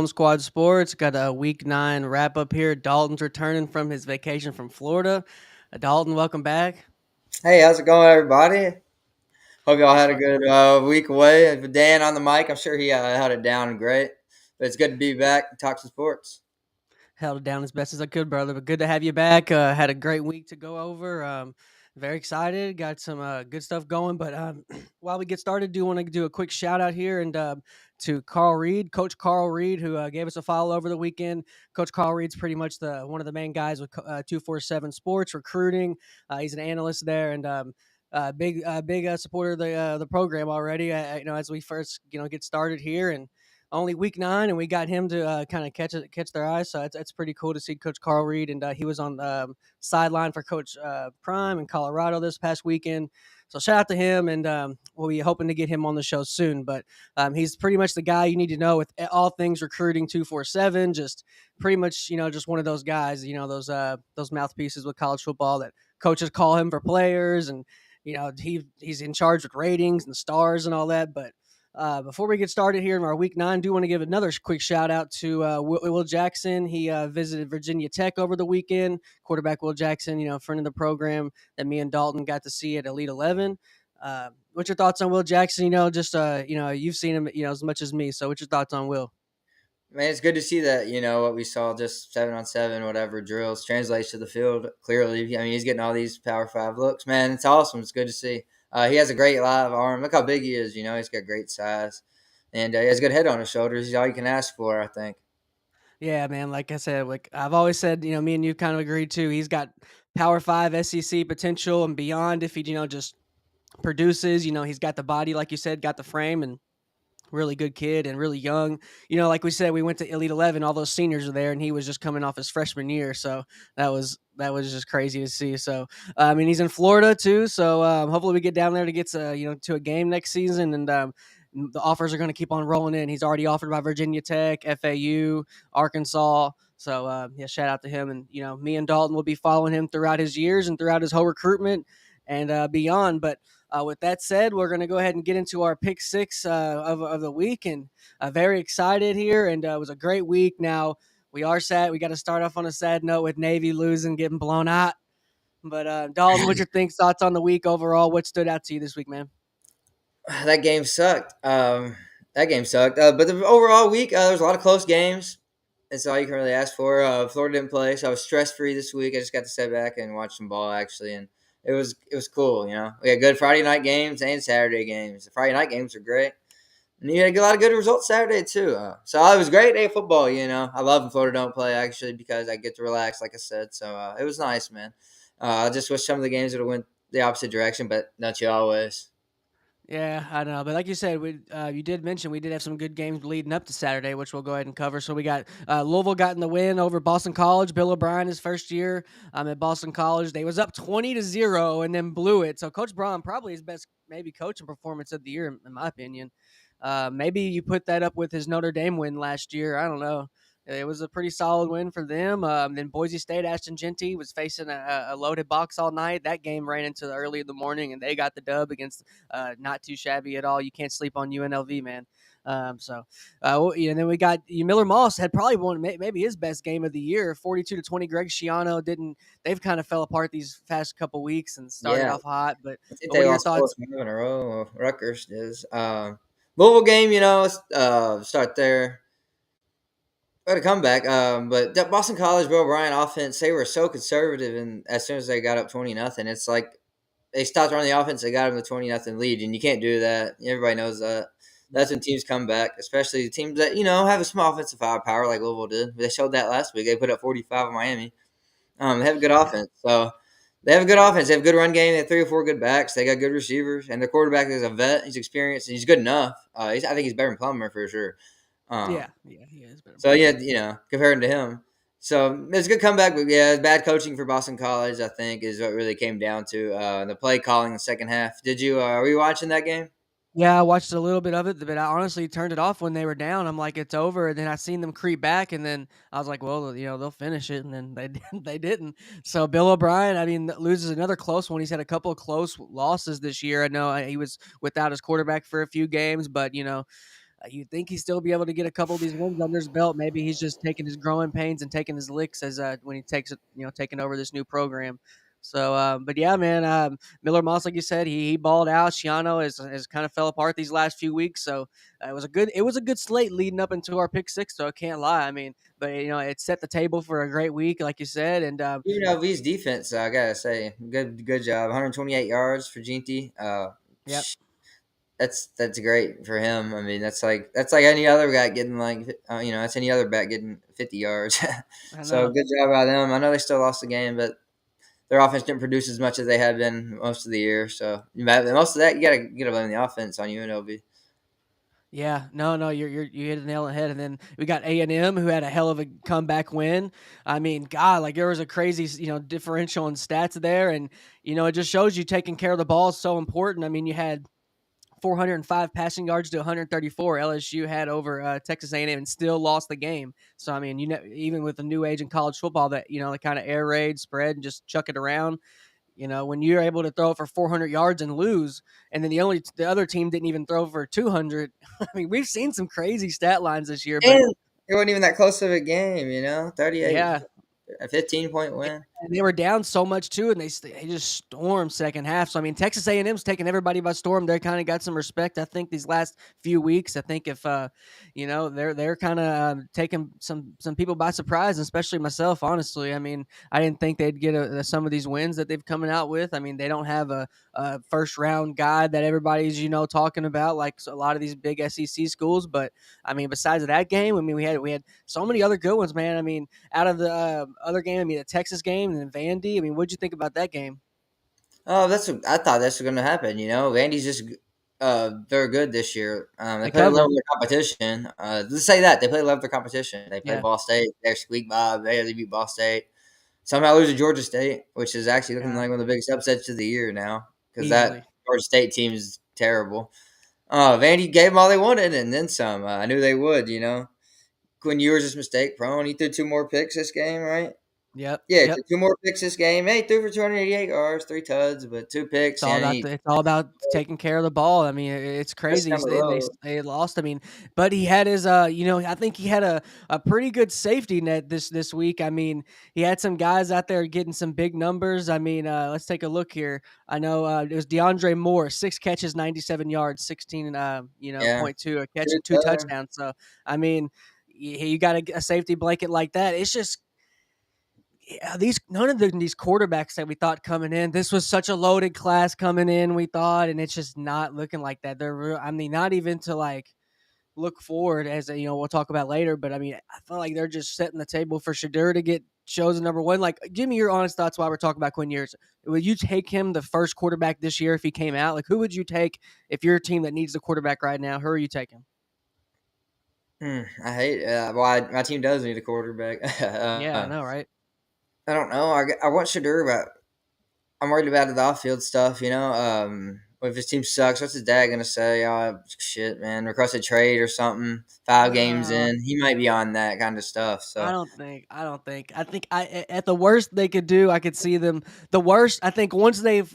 Home Squad Sports. Got a Week 9 wrap up here. Dalton's returning from his vacation from Florida. Dalton, welcome back. Hey, how's it going, everybody? Hope y'all That's had a right. good week away. With Dan on the mic, I'm sure he held it down great. But it's good to be back and talk some sports. Held it down as best as I could, brother. But good to have you back. Had a great week to go over. Very excited. Got some good stuff going. But while we get started, do want to do a quick shout out here and to Carl Reed, Coach Carl Reed, who gave us a follow over the weekend. Coach Carl Reed's pretty much the one of the main guys with 247 Sports recruiting. He's an analyst there and. Big supporter of the program already. As we first get started here, and only week 9, and we got him to kind of catch their eyes. So it's pretty cool to see Coach Carl Reed, and he was on sideline for Coach Prime in Colorado this past weekend. So shout out to him, and we'll be hoping to get him on the show soon. But he's pretty much the guy you need to know with all things recruiting 247. Just pretty much just one of those guys. Those mouthpieces with college football that coaches call him for players, and he's in charge with ratings and stars and all that. But before we get started here in our week 9, do want to give another quick shout out to Will Jackson. He visited Virginia Tech over the weekend. Quarterback Will Jackson, friend of the program that me and Dalton got to see at Elite 11. What's your thoughts on Will Jackson? You've seen him, as much as me. So what's your thoughts on Will? Man, it's good to see that, what we saw, just 7-on-7, whatever drills, translates to the field clearly. I mean, he's getting all these Power 5 looks. Man, it's awesome. It's good to see. He has a great live arm. Look how big he is, he's got great size. And he has a good head on his shoulders. He's all you can ask for, I think. Yeah, man. Like I said, like I've always said, me and you kind of agreed too. He's got Power 5 SEC potential and beyond if he, just produces. He's got the body, like you said, got the frame, and really good kid and really young. Like we said, we went to Elite 11. All those seniors are there, and he was just coming off his freshman year. So that was just crazy to see. So I mean, he's in Florida too. So hopefully we get down there to get to a game next season, and the offers are going to keep on rolling in. He's already offered by Virginia Tech, FAU, Arkansas. So yeah, shout out to him. And me and Dalton will be following him throughout his years and throughout his whole recruitment and beyond. But with that said, we're going to go ahead and get into our pick six of the week, and very excited here. And it was a great week. Now we are sad. We got to start off on a sad note with Navy losing, getting blown out. But Dalton, what's your thoughts on the week overall? What stood out to you this week, man? That game sucked. That game sucked. But the overall week, there was a lot of close games. That's all you can really ask for. Florida didn't play, so I was stress free this week. I just got to sit back and watch some ball actually, and it was cool. We had good Friday night games and Saturday games. The Friday night games were great, and you had a lot of good results Saturday too. So it was a great day of football. I love when Florida don't play actually because I get to relax, like I said. So it was nice, man. I just wish some of the games would have went the opposite direction, but not you always. Yeah, I don't know, but like you said, you did mention we did have some good games leading up to Saturday, which we'll go ahead and cover. So we got Louisville got in the win over Boston College. Bill O'Brien, his first year at Boston College, they was up 20-0 and then blew it. So Coach Braun probably his best maybe coaching performance of the year, in my opinion. Maybe you put that up with his Notre Dame win last year. I don't know. It was a pretty solid win for them. Then Boise State, Ashton Genty was facing a loaded box all night. That game ran into the early in the morning, and they got the dub against not too shabby at all. You can't sleep on UNLV, man. And then we got Miller Moss had probably won maybe his best game of the year, 42-20. Greg Schiano didn't. They've kind of fell apart these past couple weeks and started Yeah, off hot. But I think what they are your lost 4 thoughts? 5 in a row. Rutgers is. Louisville game, start there. What a comeback. But that Boston College, Bill O'Brien offense, they were so conservative, and as soon as they got up 20-0, it's like they stopped running the offense. They got them the 20-0 lead, and you can't do that. Everybody knows that. That's when teams come back, especially teams that have a small offensive firepower like Louisville did. They showed that last week. They put up 45 on Miami. They have a good offense, so they have a good offense. They have a good run game. They have 3 or 4 good backs. They got good receivers, and their quarterback is a vet. He's experienced, and he's good enough. I think he's better than Plummer for sure. Um, Yeah, he is better. so yeah, comparing to him. So it's a good comeback, but yeah, bad coaching for Boston College, I think, is what really came down to the play calling in the second half. Did you were you watching that game? Yeah, I watched a little bit of it, but I honestly turned it off when they were down. I'm like, it's over. And then I seen them creep back, and then I was like, well, they'll finish it, and then they they didn't. So Bill O'Brien, I mean, loses another close one. He's had a couple of close losses this year. I know he was without his quarterback for a few games, but You'd think he'd still be able to get a couple of these wins under his belt. Maybe he's just taking his growing pains and taking his licks as when he takes it, taking over this new program. So, but yeah, man, Miller Moss, like you said, he balled out. Shiano has kind of fell apart these last few weeks. So it was a good slate leading up into our pick six. So I can't lie. I mean, but it set the table for a great week, like you said, and UNLV's defense, I gotta say, good job. 128 yards for Ginty. yep, That's great for him. I mean, that's like any other guy getting that's any other back getting 50 yards. I So know. good job by them. I know they still lost the game, but their offense didn't produce as much as they had been most of the year. So most of that you gotta blame the offense on UNLV. Yeah, no, you hit the nail on the head, and then we got A&M who had a hell of a comeback win. I mean, God, like there was a crazy, differential in stats there, and it just shows you taking care of the ball is so important. I mean, you had 405 passing yards to 134. LSU had over Texas A&M and still lost the game. So I mean, even with the new age in college football, that the kind of air raid spread and just chuck it around. When you're able to throw it for 400 yards and lose, and then the other team didn't even throw for 200. I mean, we've seen some crazy stat lines this year, but And it wasn't even that close of a game, 38, yeah, a 15-point win. and they were down so much too, and they just stormed second half. So I mean, Texas A&M's taking everybody by storm. They kind of got some respect, I think, these last few weeks. I think if they're kind of taking some people by surprise, especially myself. Honestly, I mean, I didn't think they'd get some of these wins that they've coming out with. I mean, they don't have a first round guy that everybody's talking about like a lot of these big SEC schools. But I mean, besides that game, I mean, we had so many other good ones, man. I mean, out of the other game, I mean, the Texas game and then Vandy. I mean, what'd you think about that game? Oh, I thought that's going to happen. Vandy's just they're good this year. They They play level covered. with their competition. Let's say that they play level with their competition. They play Yeah, Ball State. They're squeak by. They beat Ball State. Somehow lose to Georgia State, which is actually looking yeah, like one of the biggest upsets of the year now because that easily. Georgia State team is terrible. Vandy gave them all they wanted and then some. I knew they would. Quinn Ewers is mistake prone. He threw two more picks this game, right? Yep, Yeah, yep. two more picks this game. Hey, threw for 288 yards, three tuds, but two picks, and he It's all about taking care of the ball. I mean, it's just crazy. down the They road. they lost. I mean, but he had his I think he had a pretty good safety net this week. I mean, he had some guys out there getting some big numbers. I mean, let's take a look here. I know it was DeAndre Moore, 6 catches, 97 yards, 16 Yeah, point two a catch two and two tuds. touchdowns. So I mean, you got a safety blanket like that. It's just yeah, these none of these quarterbacks that we thought coming in. This was such a loaded class coming in. We thought, and it's just not looking like that. They're real. I mean, not even to like look forward as we'll talk about later. But I mean, I feel like they're just setting the table for Shadur to get chosen number one. Like, give me your honest thoughts while we're talking about Quinn Ewers. Would you take him the first quarterback this year if he came out? Like, who would you take if you're a team that needs a quarterback right now? Who are you taking? I hate. My team does need a quarterback. Yeah, I know, right? I don't know. I want Shadur, but I'm worried about the off-field stuff. If his team sucks, what's his dad gonna say? Oh shit, man, requested trade or something. 5 games Uh, in, he might be on that kind of stuff. I So don't think. I don't think. I think at the worst they could do, I could see them. The worst, I think, once the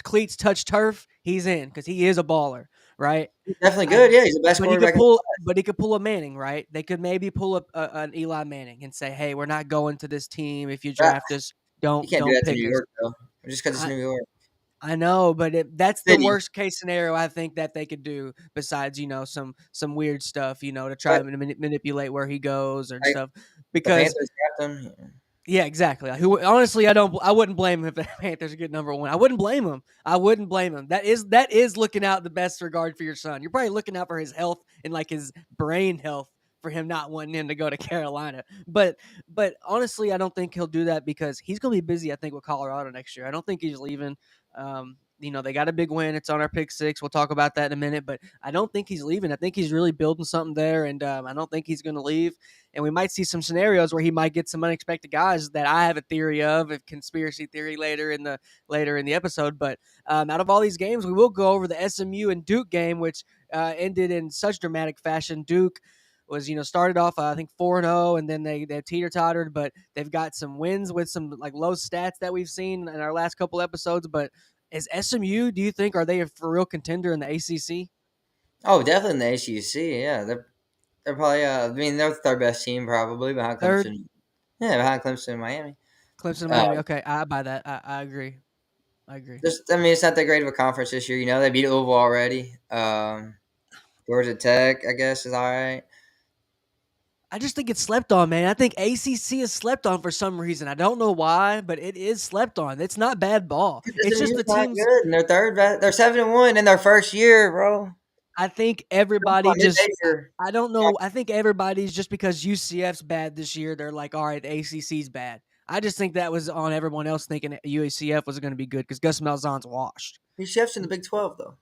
cleats touch turf, he's in because he is a baller, right? he's definitely I good. Yeah, he's the best quarterback. but he could pull a Manning, right? They could maybe pull up an Eli Manning and say, "Hey, we're not going to this team. If you draft us, You don't can't do don't that to pick New us." York though, just because it's I New York I know, but that's the City. worst case scenario I think that they could do. Besides, some weird stuff, to try But and manipulate where he goes and like stuff, the because Panthers draft him. Yeah. yeah, exactly. Who honestly, I wouldn't blame him if the Panthers get number one. I wouldn't blame him. I wouldn't blame him. That is looking out the best regard for your son. You're probably looking out for his health and like his brain health for him not wanting him to go to Carolina. But honestly, I don't think he'll do that because he's going to be busy. I think with Colorado next year. I don't think he's leaving. They got a big win. It's on our pick six. We'll talk about that in a minute. But I don't think he's leaving. I think he's really building something there, and I don't think he's going to leave and we might see some scenarios where he might get some unexpected guys that I have a theory of, a conspiracy theory later in the episode. But out of all these games, we will go over the SMU and Duke game, which ended in such dramatic fashion. Duke was started off I think 4-0 and then they teeter tottered, but they've got some wins with some like low stats that we've seen in our last couple episodes. But is SMU? Do you think are they a for real contender in the ACC? Oh, definitely in the ACC. Yeah, they're probably. I mean, they're the third best team probably behind Third, Clemson. Yeah, behind Clemson and Miami. Clemson and Uh, Miami. Okay, I buy that. I agree. I agree. I mean, it's not that great of a conference this year. You know, they beat Louisville already. Georgia Tech, I guess, is all right. I just think it's slept on, man. I think ACC is slept on for some reason. I don't know why, but it is slept on. It's not bad ball. It's just the SMU's not teams. good, and they're third. They're 7-1 in their first year, bro. I think everybody just. Mid-major. I don't know. I think everybody's just because UCF's bad this year. They're like, all right, the ACC's bad. I just think that was on everyone else thinking UCF was going to be good because Gus Malzahn's washed. He's chefs in the Big 12, though.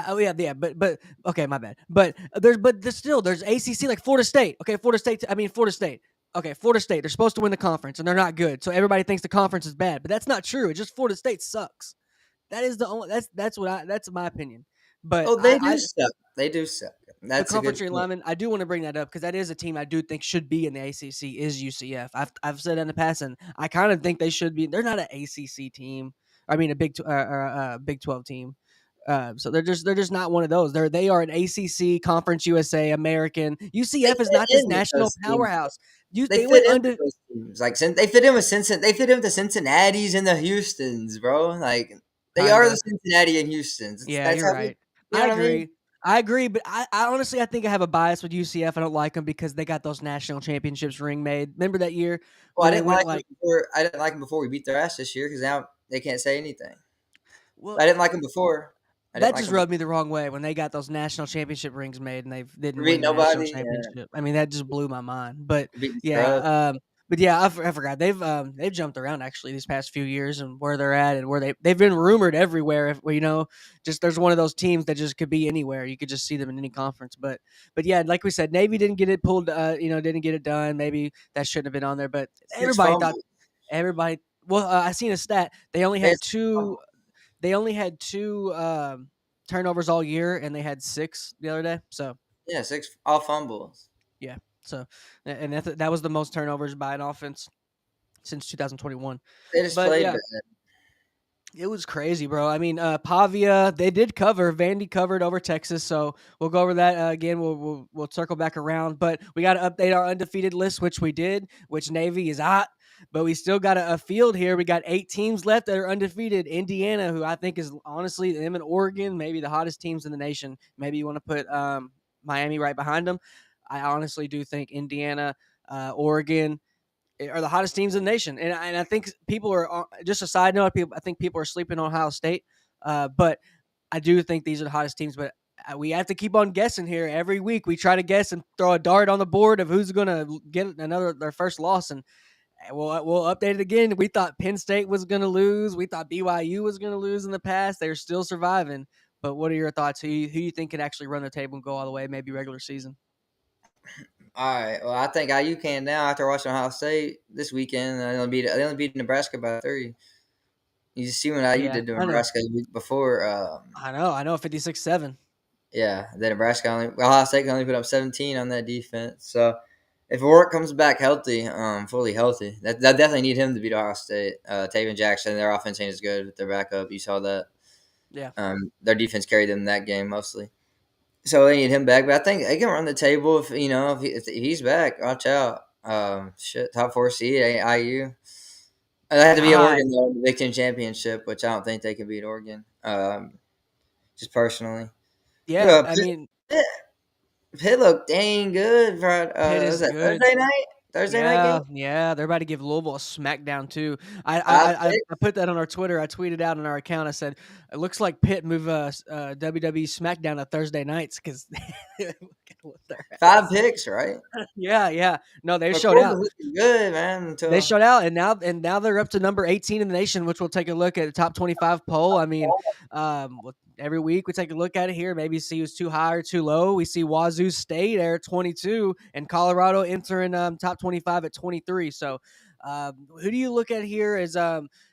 Oh yeah, yeah, but okay, my bad. There's still there's ACC like Florida State. Okay, Florida State. I mean Florida State. Okay, Florida State. They're supposed to win the conference and they're not good. So everybody thinks the conference is bad, but that's not true. It's just Florida State sucks. That is the only. That's my opinion. But Oh, they do suck. They do suck. but That's a good conference point. realignment, I do want to bring that up because that is a team I do think should be in the ACC is UCF. I've said that in the past, and I kind of think they should be. They're not an ACC team. I mean, a Big 12 team. So they're just not one of those. They are an ACC Conference USA American. They UCF is fit not this in with national those teams. powerhouse. They They fit went in with under. those teams. Like they fit in with Cincinnati. They fit in with the Cincinnati's and the Houston's, bro. Like they are the Kinda. Cincinnati and Houston's. Yeah, That's you're how we. right. You I know what I mean? agree. I agree, but I honestly I think I have a bias with UCF. I don't like them because they got those national championships ring made. Remember that year Well, when they went like, I didn't like them before we beat their ass this year because now they can't say anything. well, I didn't like them before. I didn't that like just them before. rubbed me the wrong way when they got those national championship rings made and they didn't We beat win the national nobody. Yeah, championship. I mean, that just blew my mind. But we beat the scrubs. yeah, but yeah, I forgot they've jumped around actually these past few years and where they're at and where they've been rumored everywhere. If just there's one of those teams that just could be anywhere. You could just see them in any conference. But yeah, like we said, Navy didn't get it pulled. Didn't get it done. Maybe that shouldn't have been on there. But 6 fumbles. everybody. Well, I seen a stat. They had 6 fumbles. They only had two turnovers all year, and they had six the other day. So Yeah, six all fumbles. yeah, so and that was the most turnovers by an offense since 2021. They just But played yeah, bad. it was crazy, bro. I mean, Pavia, they did cover. Vandy covered over Texas, so we'll go over that again. We'll circle back around, but we got to update our undefeated list, which we did. Which Navy is hot, but we still got a field here. We got 8 teams left that are undefeated. Indiana, who I think is honestly them and Oregon, maybe the hottest teams in the nation. Maybe you want to put Miami right behind them. I honestly do think Indiana, Oregon, are the hottest teams in the nation. And I think people are just a side note. I think people are sleeping on Ohio State, but I do think these are the hottest teams. But we have to keep on guessing here every week. We try to guess and throw a dart on the board of who's going to get their first loss, and we'll update it again. We thought Penn State was going to lose. We thought BYU was going to lose in the past. They're still surviving. But what are your thoughts? Who you think could actually run the table and go all the way, maybe regular season? All right. Well, I think IU can now after watching Ohio State this weekend. They only beat Nebraska by 3. You see what IU Yeah, did to I know. Nebraska the week before. I know. 56-7. Yeah, the Ohio State can only put up 17 on that defense. So if Warwick comes back healthy, fully healthy, that definitely need him to beat Ohio State. Taven Jackson, their offense ain't as good with their backup. You saw that. Yeah. Their defense carried them in that game mostly. So they need him back, but I think they can run the table if he's back. Watch out. Top 4 seed IU. They have to be God, Oregon though in the Big Ten championship, which I don't think they can beat Oregon. Just personally. yeah. Yeah, I mean, Pitt, Pitt looked dang good for Pitt is was that good. Thursday night? Thursday night game. Yeah, yeah. They're about to give Louisville a smackdown too. I I, Five I, I picks. put that on our Twitter. I tweeted out on our account. I said it looks like Pitt move WWE SmackDown to Thursday nights because their 5 ass. picks, right? Yeah, yeah. No, they But showed Corbin out. looking good, man. They Until showed out, and now they're up to number 18 in the nation, which we'll take a look at the top 25 poll. I mean, every week we take a look at it here, maybe see who's too high or too low. We see Wazoo State there at 22, and Colorado entering top 25 at 23. So, who do you look at here as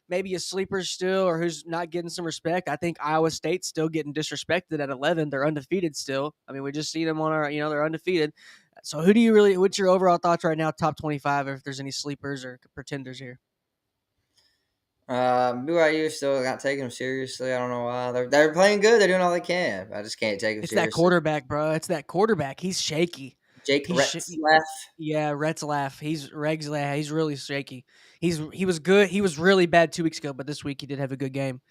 maybe a sleeper still, or who's not getting some respect? I think Iowa State's still getting disrespected at 11. They're undefeated still. I mean, we just see them on our, they're undefeated. So who do you really? What's your overall thoughts right now? Top 25, or if there's any sleepers or pretenders here? BYU still not taking them seriously. I don't know why. They're playing good. They're doing all they can. I just can't take them It's that seriously. quarterback, bro. It's that quarterback. He's shaky. Jake He's sh Retzlaff. Yeah, Retzlaff. He's Regslaff. He's really shaky. He was good. He was really bad 2 weeks ago, but this week he did have a good game.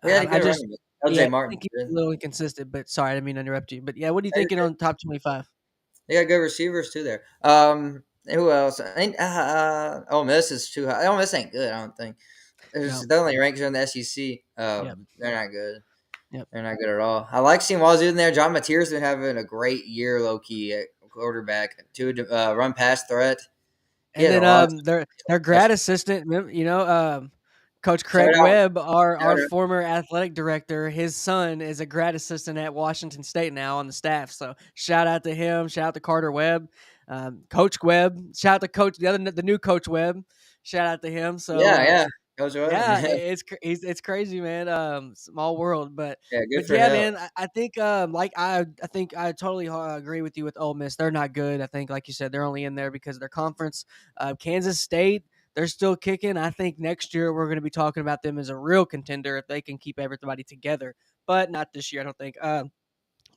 We had a I good just running back. Yeah, LJ I Martin. think he's a Good. little inconsistent, but sorry, I didn't mean to interrupt you. But yeah, what are you thinking on top 25? They got good receivers too there. Who else? Ain't Ole Miss is too high. Ole Miss ain't good. I don't think. No. They're only ranked in the SEC. Yep. They're not good. Yep. They're not good at all. I like seeing Wazoo in there. John Mateer's been having a great year, low key at quarterback. Run pass threat. He And had a then lot of their grad assistant, Coach Craig started out. Webb, our former athletic director, his son is a grad assistant at Washington State now on the staff. So shout out to him. Shout out to Carter Webb, Coach Webb. Shout out to Coach the new Coach Webb. Shout out to him. So Yeah, yeah. Coach Webb. yeah, it's crazy, man. Small world, Yeah, good but for yeah, him. man. I think I think I totally agree with you with Ole Miss. They're not good. I think, like you said, they're only in there because of their conference. Kansas State, they're still kicking. I think next year we're going to be talking about them as a real contender if they can keep everybody together. But not this year, I don't think.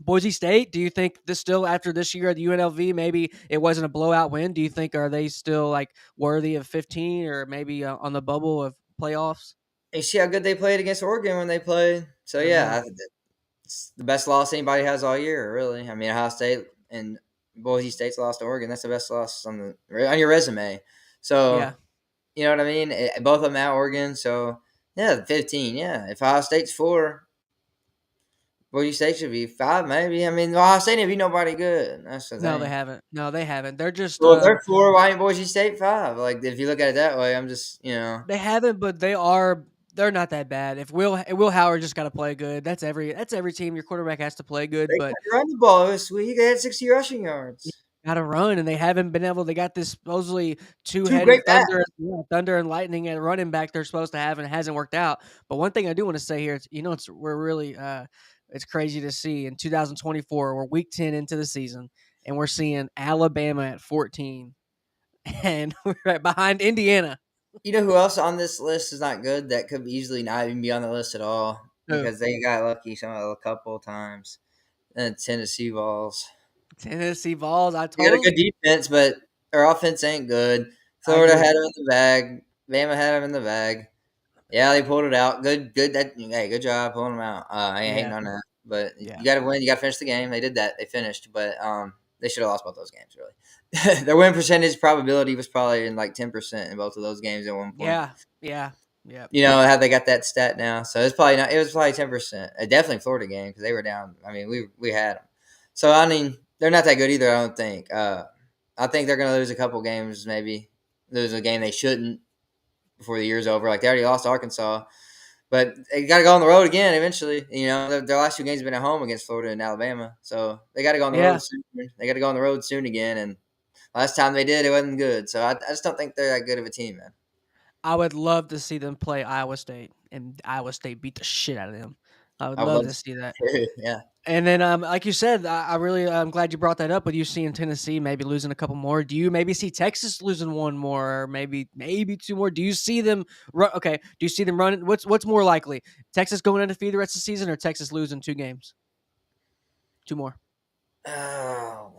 Boise State, do you think this still after this year at the UNLV, maybe it wasn't a blowout win? Do you think are they still like worthy of 15 or maybe on the bubble of playoffs? You see how good they played against Oregon when they played. So I know. yeah, it's the best loss anybody has all year. Really, I mean, Ohio State and Boise State's lost to Oregon. That's the best loss on your resume. So Yeah. you know what I mean. Both of them at Oregon. So yeah, 15. Yeah, if Ohio State's 4, Boise State should be 5, maybe. I mean, Ohio State didn't be nobody good. That's the No, they thing. haven't. No, they haven't. They're just Well, if they're 4, why ain't Boise State 5? Like, if you look at it that way, I'm just, they haven't, but they're not that bad. If Will Howard just got to play good. That's every team. Your quarterback has to play good, they but can run the ball this week. They had 60 rushing you yards. got to run, and they haven't been able. They got this supposedly Two great two-headed backs. thunder and lightning at running back they're supposed to have, and it hasn't worked out. But one thing I do want to say here, we're really it's crazy to see in 2024. We're week 10 into the season, and we're seeing Alabama at 14, and we're right behind Indiana. You know who else on this list is not good that could easily not even be on the list at all Who? because they got lucky a couple of times. And Tennessee Vols. Tennessee Vols. I They got a told good defense, but their offense ain't good. I Florida agree. had them in the bag. Bama had them in the bag. Yeah, they pulled it out. Good. Hey, good job pulling them out. I ain't hating Yeah, on that, but yeah, you got to win. You got to finish the game. They did that. They finished, but they should have lost both those games. Really, their win percentage probability was probably in like 10% in both of those games at one point. yeah, yeah, yeah, How they got that stat now? So it's probably not. It was probably 10%. Definitely Florida game because they were down. I mean, we had them. So I mean, they're not that good either. I don't think. I think they're going to lose a couple games. Maybe lose a game they shouldn't before the year's over. Like they already lost to Arkansas, but they got to go on the road again eventually. Their last 2 games have been at home against Florida and Alabama, so they got to go on the yeah. road soon. They got to go on the road soon again. And last time they did, it wasn't good. So I just don't think they're that good of a team, man. I would love to see them play Iowa State and Iowa State beat the shit out of them. I would I would love love to to see that. see. Yeah. And then, like you said, I'm glad you brought that up with you seeing Tennessee maybe losing a couple more. Do you maybe see Texas losing one more, or maybe two more? Do you see them run? Okay, do you see them running? What's more likely? Texas going undefeated the rest of the season, or Texas losing 2 games, two more, Oh,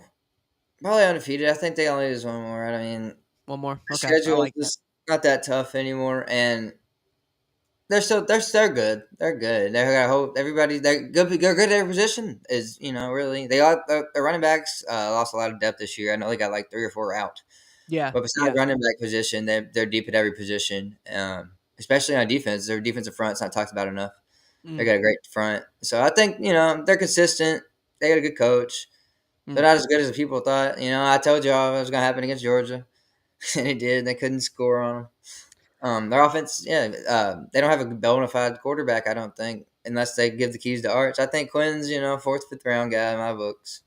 probably undefeated. I think they only lose one more. I mean, one more? their Okay, I schedule is like that. just not that tough anymore, and they're good. They're good. They got hope. Everybody they're good. They're good at their position. Is really they got their running backs lost a lot of depth this year. I know they got like 3 or 4 out, Yeah, but besides yeah. running back position, they're deep at every position. Especially on defense, their defensive front's not talked about enough. They Mm, got a great front, so I think they're consistent. They got a good coach. They're mm. not as good as people thought. I told y'all it was going to happen against Georgia, and it did. They couldn't score on them. Their offense, yeah, they don't have a bona fide quarterback, I don't think, unless they give the keys to Arch. I think Quinn's, 4th, 5th round guy in my books.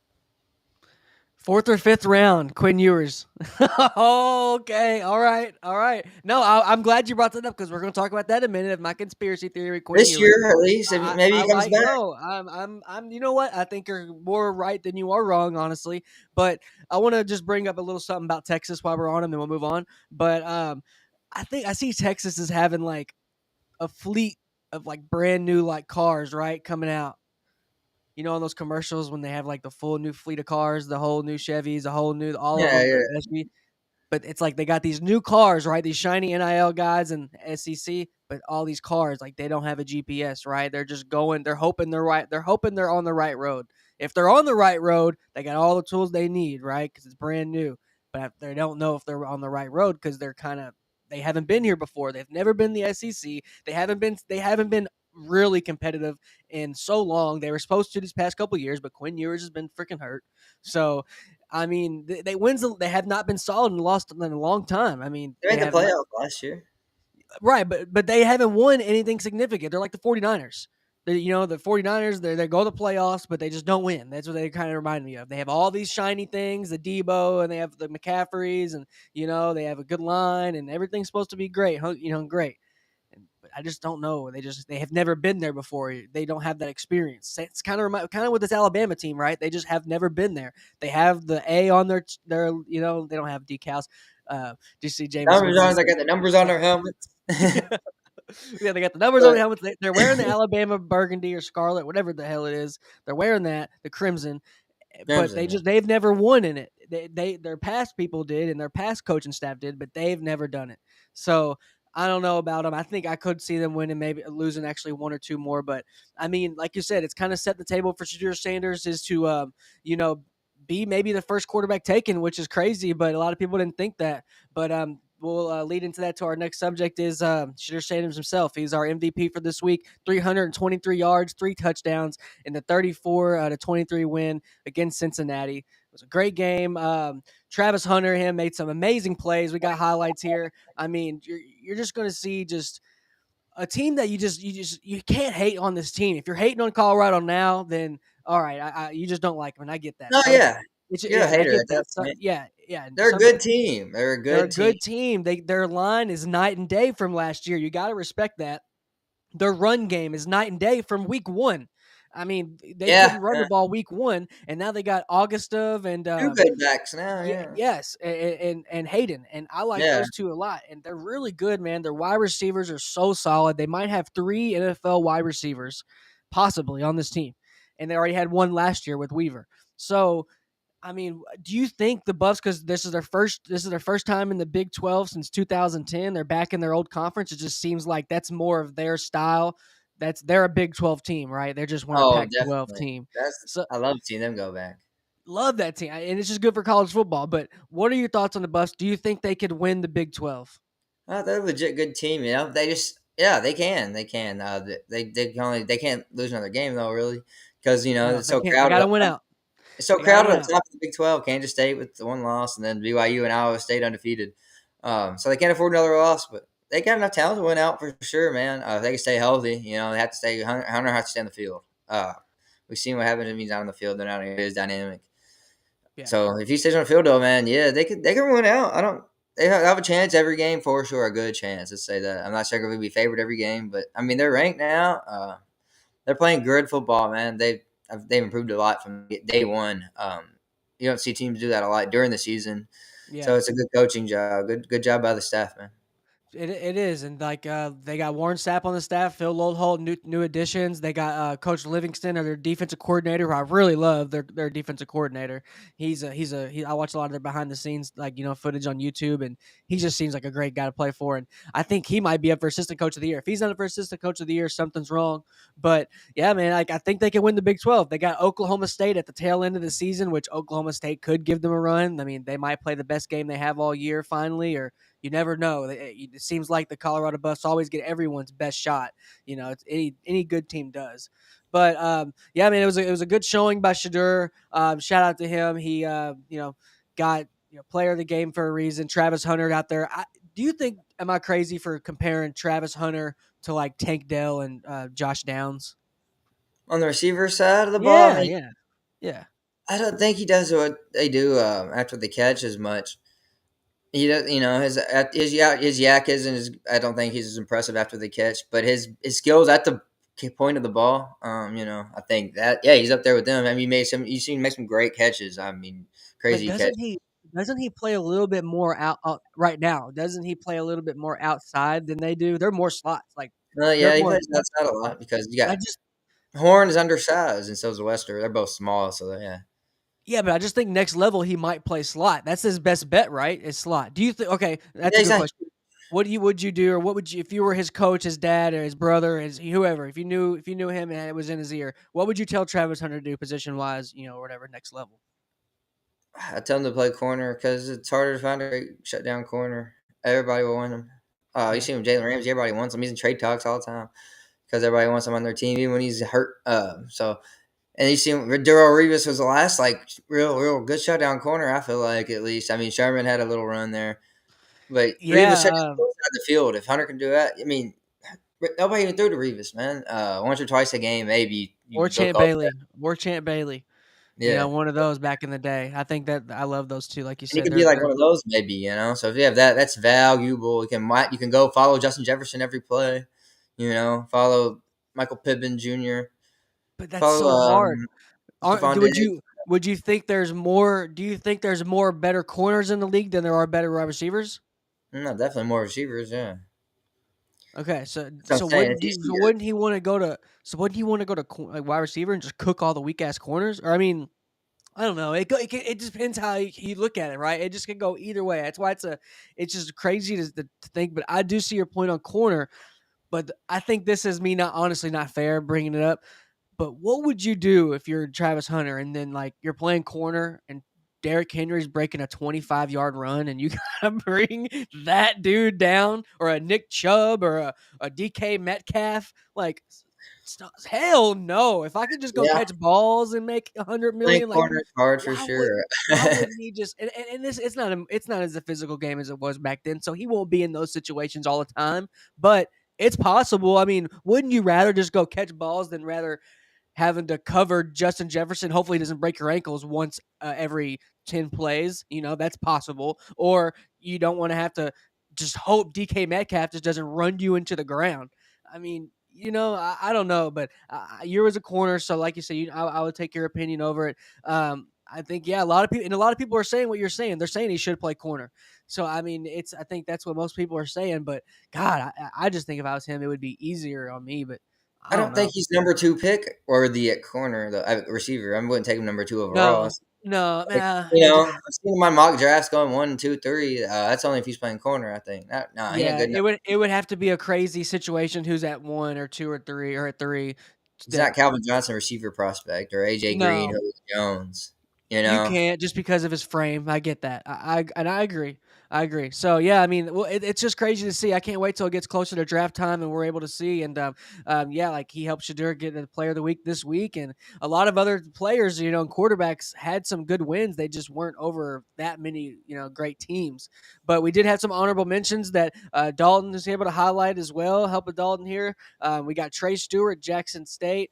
Fourth or fifth round, Quinn Ewers. Okay, all right, all right. No, I'm glad you brought that up because we're going to talk about that in a minute. Of my conspiracy theory, Quinn This Ewers. year, at least, maybe I he comes like back. no. I'm. You know what? I think you're more right than you are wrong, honestly. But I want to just bring up a little something about Texas while we're on, and then we'll move on. But I think I see Texas as having like a fleet of like brand new like cars, right, coming out. You know, in those commercials when they have like the full new fleet of cars, the whole new Chevys, the whole new, all of Yeah, them, yeah. the SUV. But it's like they got these new cars, right? These shiny NIL guys and SEC, but all these cars, like they don't have a GPS, right? They're just going, they're hoping they're right. They're hoping they're on the right road. If they're on the right road, they got all the tools they need, right? Because it's brand new. But they don't know if they're on the right road because they're kind of, they haven't been here before. They've never been the SEC. They haven't been really competitive in so long. They were supposed to these past couple years, but Quinn Ewers has been freaking hurt. So I mean, they have not been solid and lost in a long time. I mean, They they made the have not playoffs last year. right, but they haven't won anything significant. They're like the 49ers. The 49ers, they go to the playoffs, but they just don't win. That's what they kind of remind me of. They have all these shiny things, the Debo, and they have the McCaffreys, and they have a good line, and everything's supposed to be great, great. But I just don't know. They have never been there before. They don't have that experience. It's kind of with this Alabama team, right? They just have never been there. They have the A on their they don't have decals. Do you see Jameis Numbers on, Winston's? they got the numbers on their helmets. Yeah, they got the numbers on But the helmets. They're wearing the Alabama burgundy or scarlet, whatever the hell it is. They're wearing that, the crimson, but Clemson, yeah. they've never won in it. Their past people did and their past coaching staff did, but they've never done it. So I don't know about them. I think I could see them winning, maybe losing actually one or two more. But I mean, like you said, it's kind of set the table for Shadur Sanders is to you know be maybe the first quarterback taken, which is crazy, but a lot of people didn't think that. But we'll lead into that to our next subject is Shadur Sanders himself. He's our MVP for this week. 323 yards, 3 touchdowns in the 34-23 win against Cincinnati. It was a great game. Travis Hunter, him made some amazing plays. We got highlights here. I mean, you're just going to see just a team that you can't hate on this team. If you're hating on Colorado now, then all right, you just don't like them, and I get that. No, But yeah. You're a and I hater get at that that. So, point. yeah, yeah. And They're a good team. They're a they're a good team. good team. Their line is night and day from last year. You got to respect that. Their run game is night and day from week one. I mean, they Yeah, couldn't run yeah. the ball week one, and now they got Augustov and Two good backs now, yeah. yes, and Hayden, and I like Yeah. those two a lot, and they're really good, man. Their wide receivers are so solid. They might have 3 NFL wide receivers, possibly on this team, and they already had one last year with Weaver. So I mean, do you think the Buffs, because this is their first time in the Big 12 since 2010, they're back in their old conference? It just seems like that's more of their style. They're a Big 12 team, right? They're just weren't a Oh, Pac-12 definitely. team. That's So I love seeing them go back. love that team, and it's just good for college football. But what are your thoughts on the Buffs? Do you think they could win the Big 12? They're a legit good team, you know. They just yeah, they can. They can. They can't lose another game though, really. Because, No, it's they so can't. They crowded got to up win top. out. It's so They got to crowded win up out. top of the Big 12. Kansas State with the one loss, and then BYU and Iowa State undefeated. So they can't afford another loss, but they got enough talent to win out for sure, man. If they can stay healthy, they have to stay. Hunter has to stay on the field. We've seen what happens if he's not on the field. They're not as dynamic. Yeah. So if he stays on the field, though, man, yeah, they can win out. I don't. They have a chance every game for sure, a good chance. Let's say that. I'm not sure if they'll be favored every game, but I mean they're ranked now. They're playing good football, man. They've improved a lot from day one. You don't see teams do that a lot during the season, so Yeah. it's a good coaching job. Good job by the staff, man. It is, and like they got Warren Sapp on the staff, Phil Loadholt, new additions. They got Coach Livingston, or their defensive coordinator, who I really love. Their defensive coordinator. I watch a lot of their behind the scenes footage on YouTube, and he just seems like a great guy to play for. And I think he might be up for assistant coach of the year. If he's not up for assistant coach of the year, something's wrong. But yeah, man, I think they can win the Big 12. They got Oklahoma State at the tail end of the season, which Oklahoma State could give them a run. I mean, they might play the best game they have all year finally, or you never know. It seems like the Colorado Buffs always get everyone's best shot. It's any good team does. But yeah, I mean, it was a good showing by Shadur. Shout out to him. He got player of the game for a reason. Travis Hunter out there. Do you think am I crazy for comparing Travis Hunter to like Tank Dell and Josh Downs? On the receiver side of the ball, Yeah, yeah, yeah. I don't think he does what they do after the catch as much. He does, his yak isn't as. I don't think he's as impressive after the catch, but his skills at the point of the ball. I think that yeah, he's up there with them. I mean, you seen him make some great catches. I mean, But crazy catch. doesn't he play a little bit more out right now? Doesn't he play a little bit more outside than they do? They're more slots. Like Yeah, They're he more. plays outside a lot because you I got just Horn is undersized, and so is Wester. They're both small, so yeah. Yeah, but I just think next level he might play slot. That's his best bet, right? Is slot. Do you think? Okay, that's Yeah, a he's good not. question. What would you do, or what would you if you were his coach, his dad, or his brother, his whoever? If you knew him and it was in his ear, what would you tell Travis Hunter to do position wise? Or whatever next level. I tell him to play corner because it's harder to find a great shutdown corner. Everybody will want him. You Yeah. see him, Jalen Ramsey. Everybody wants him. He's in trade talks all the time because everybody wants him on their team, even when he's hurt. And you see, Daryl Reeves was the last like real good shutdown corner. I feel like at least. I mean, Sherman had a little run there, but Reeves Yeah. checks both sides of the field. If Hunter can do that, I mean, nobody even threw to Reeves, man. Once or twice a game, maybe Or you go Champ call it that. Bailey. Or Champ Bailey. Yeah. One of those back in the day. I think that I love those two. Like you And he said, could be like they're one of those, maybe, you know. So if you have that, that's valuable. You can go follow Justin Jefferson every play, you know. Follow Michael Pittman Jr. but that's Follow so hard. Stephon Would Diggs. you think there's more? Do you think there's more better corners in the league than there are better wide receivers? No, definitely more receivers. Yeah, Okay, so that's what I'm saying. It's easy. wouldn't he want to go to like wide receiver and just cook all the weak ass corners? Or I mean, I don't know. It just depends how you look at it, right? It just can go either way. That's why it's just crazy to think. But I do see your point on corner. But I think this is me not honestly not fair bringing it up. But what would you do if you're Travis Hunter and then like you're playing corner and Derrick Henry's breaking a 25-yard run and you gotta bring that dude down, or a Nick Chubb, or a DK Metcalf? Like, hell no. If I could just go Yeah, catch balls and make 100 million, playing like, corner is hard for why would sure. why wouldn't he just and this it's not as a physical game as it was back then, so he won't be in those situations all the time, but it's possible. I mean, wouldn't you rather just go catch balls than rather having to cover Justin Jefferson? Hopefully, he doesn't break your ankles once every 10 plays. That's possible. Or you don't want to have to just hope DK Metcalf just doesn't run you into the ground. I mean, I don't know, but you're as a corner, so like you said, I would take your opinion over it. I think, yeah, a lot of people are saying what you're saying. They're saying he should play corner. So I mean, I think that's what most people are saying. But God, I just think if I was him, it would be easier on me. But I I don't don't think know. he's number two pick or the at corner, the receiver. I wouldn't take him number two overall. No, no, Like, it I've seen my mock drafts going 1, 2, 3. That's only if he's playing corner. I think. No, he ain't yeah, good enough. it would have to be a crazy situation. Who's at 1 or 2 or 3 or at 3? He's That not Calvin Johnson, receiver prospect, or AJ Green, No, Julio Jones. You you know, can't just because of his frame. I get that. I agree. I agree. So yeah, I mean, well, it's just crazy to see. I can't wait till it gets closer to draft time and we're able to see. And yeah, like he helped Shadur get the Player of the Week this week, and a lot of other players, and quarterbacks had some good wins. They just weren't over that many, great teams. But we did have some honorable mentions that Dalton is able to highlight as well. Help with Dalton here. We got Trey Stewart, Jackson State.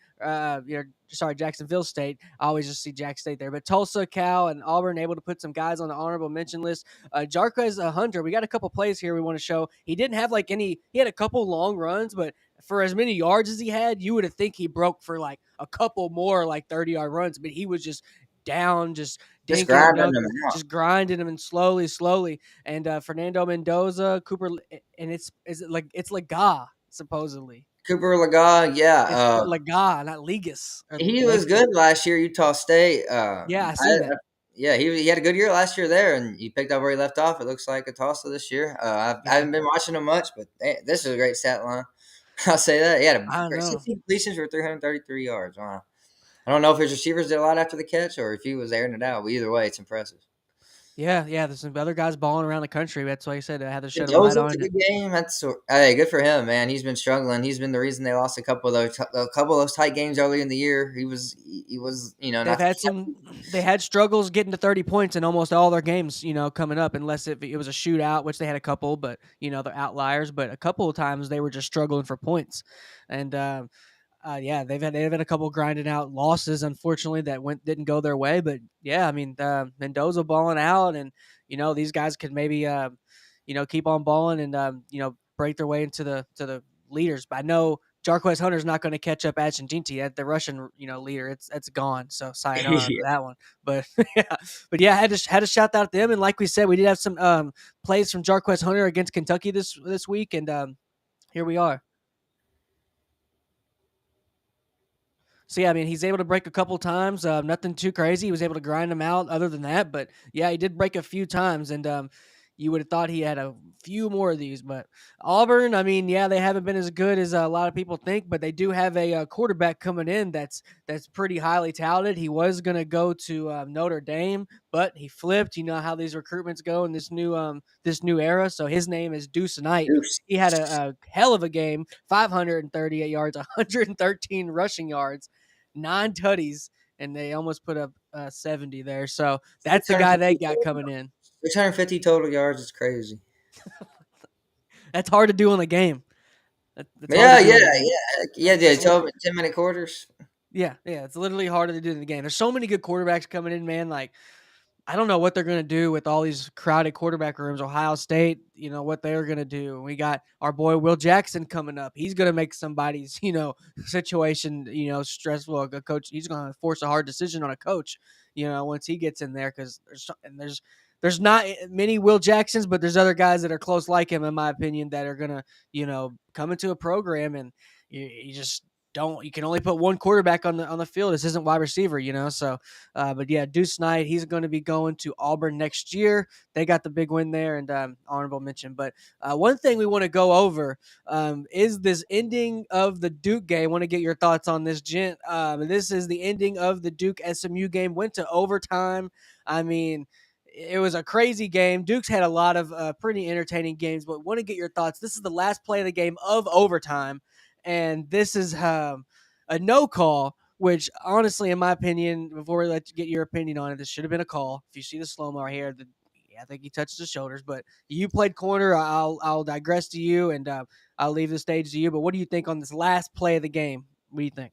Sorry, Jacksonville State. I always just see Jack State there. But Tulsa, Cal, and Auburn able to put some guys on the honorable mention list. Jarquez Hunter, we got a couple plays here we want to show. He didn't have like any, he had a couple long runs, but for as many yards as he had, you would have think he broke for like a couple more like 30-yard runs, but he was just down, just just dinking and grinding them dunking, out. just grinding them and slowly. And Fernando Mendoza, Cooper, and it's Laga, supposedly. Cooper Laga, yeah, It's Laga, not Legas or he was Legas. good last year. Utah State. Yeah, I seen that. Yeah, he had a good year last year there, and he picked up where he left off. It looks like a Tulsa this year. I Yeah, haven't been watching him much, but this is a great stat line. I'll say that. He had a I great know. 16 completions for 333 yards. Wow. I don't know if his receivers did a lot after the catch or if he was airing it out, but either way, it's impressive. Yeah. There's some other guys balling around the country. That's why I said I had to Yeah, shed a light Joseph's a on it. good game. Hey, good for him, man. He's been struggling. He's been the reason they lost a couple of those tight games early in the year. He was They've not had some. They had struggles getting to 30 points in almost all their games. Coming up, unless it was a shootout, which they had a couple, but they're outliers. But a couple of times they were just struggling for points, and yeah, they've had a couple grinding out losses, unfortunately, that didn't go their way. But yeah, I mean, Mendoza balling out, and these guys could maybe keep on balling and break their way into the leaders. But I know Jarquez Hunter's not going to catch up Achinginti at the Russian leader. It's gone. So sayonara for yeah. that one. But yeah, I had to shout out them. And like we said, we did have some plays from Jarquez Hunter against Kentucky this week, and here we are. So yeah, I mean, he's able to break a couple times. Nothing too crazy. He was able to grind them out. Other than that, but yeah, he did break a few times, and you would have thought he had a few more of these. But Auburn, I mean, yeah, they haven't been as good as a lot of people think, but they do have a, quarterback coming in that's pretty highly touted. He was going to go to Notre Dame, but he flipped. You know how these recruitments go in this new era. So his name is Deuce Knight. Deuce. He had a hell of a game, 538 yards, 113 rushing yards, 9 tutties, and they almost put up 70 there. So that's the guy they 650 got total, coming in. 650 total yards is crazy. That's hard to do in the game. That's hard to Yeah, do yeah, in the game. yeah, yeah. Yeah, It's 10-minute quarters. yeah, yeah. It's literally harder to do in the game. There's so many good quarterbacks coming in, man. Like I don't know what they're going to do with all these crowded quarterback rooms. Ohio State, you know what they're going to do. We got our boy Will Jackson coming up. He's going to make somebody's, situation, stressful. A coach, he's going to force a hard decision on a coach, once he gets in there because there's not many Will Jacksons, but there's other guys that are close like him, in my opinion, that are going to, come into a program and you just don't. You can only put one quarterback on the field. This isn't wide receiver, so but yeah, Deuce Knight, he's going to be going to Auburn next year. They got the big win there, and honorable mention. But one thing we want to go over is this ending of the Duke game. I want to get your thoughts on this, Gent. This is the ending of the Duke SMU game. Went to overtime. I mean, it was a crazy game. Duke's had a lot of pretty entertaining games, but want to get your thoughts. This is the last play of the game of overtime, and this is a no call, which honestly, in my opinion, before we let you get your opinion on it, this should have been a call. If you see the slow mo right here, I think he touched his shoulders. But you played corner. I'll digress to you, and I'll leave the stage to you. But what do you think on this last play of the game? What do you think?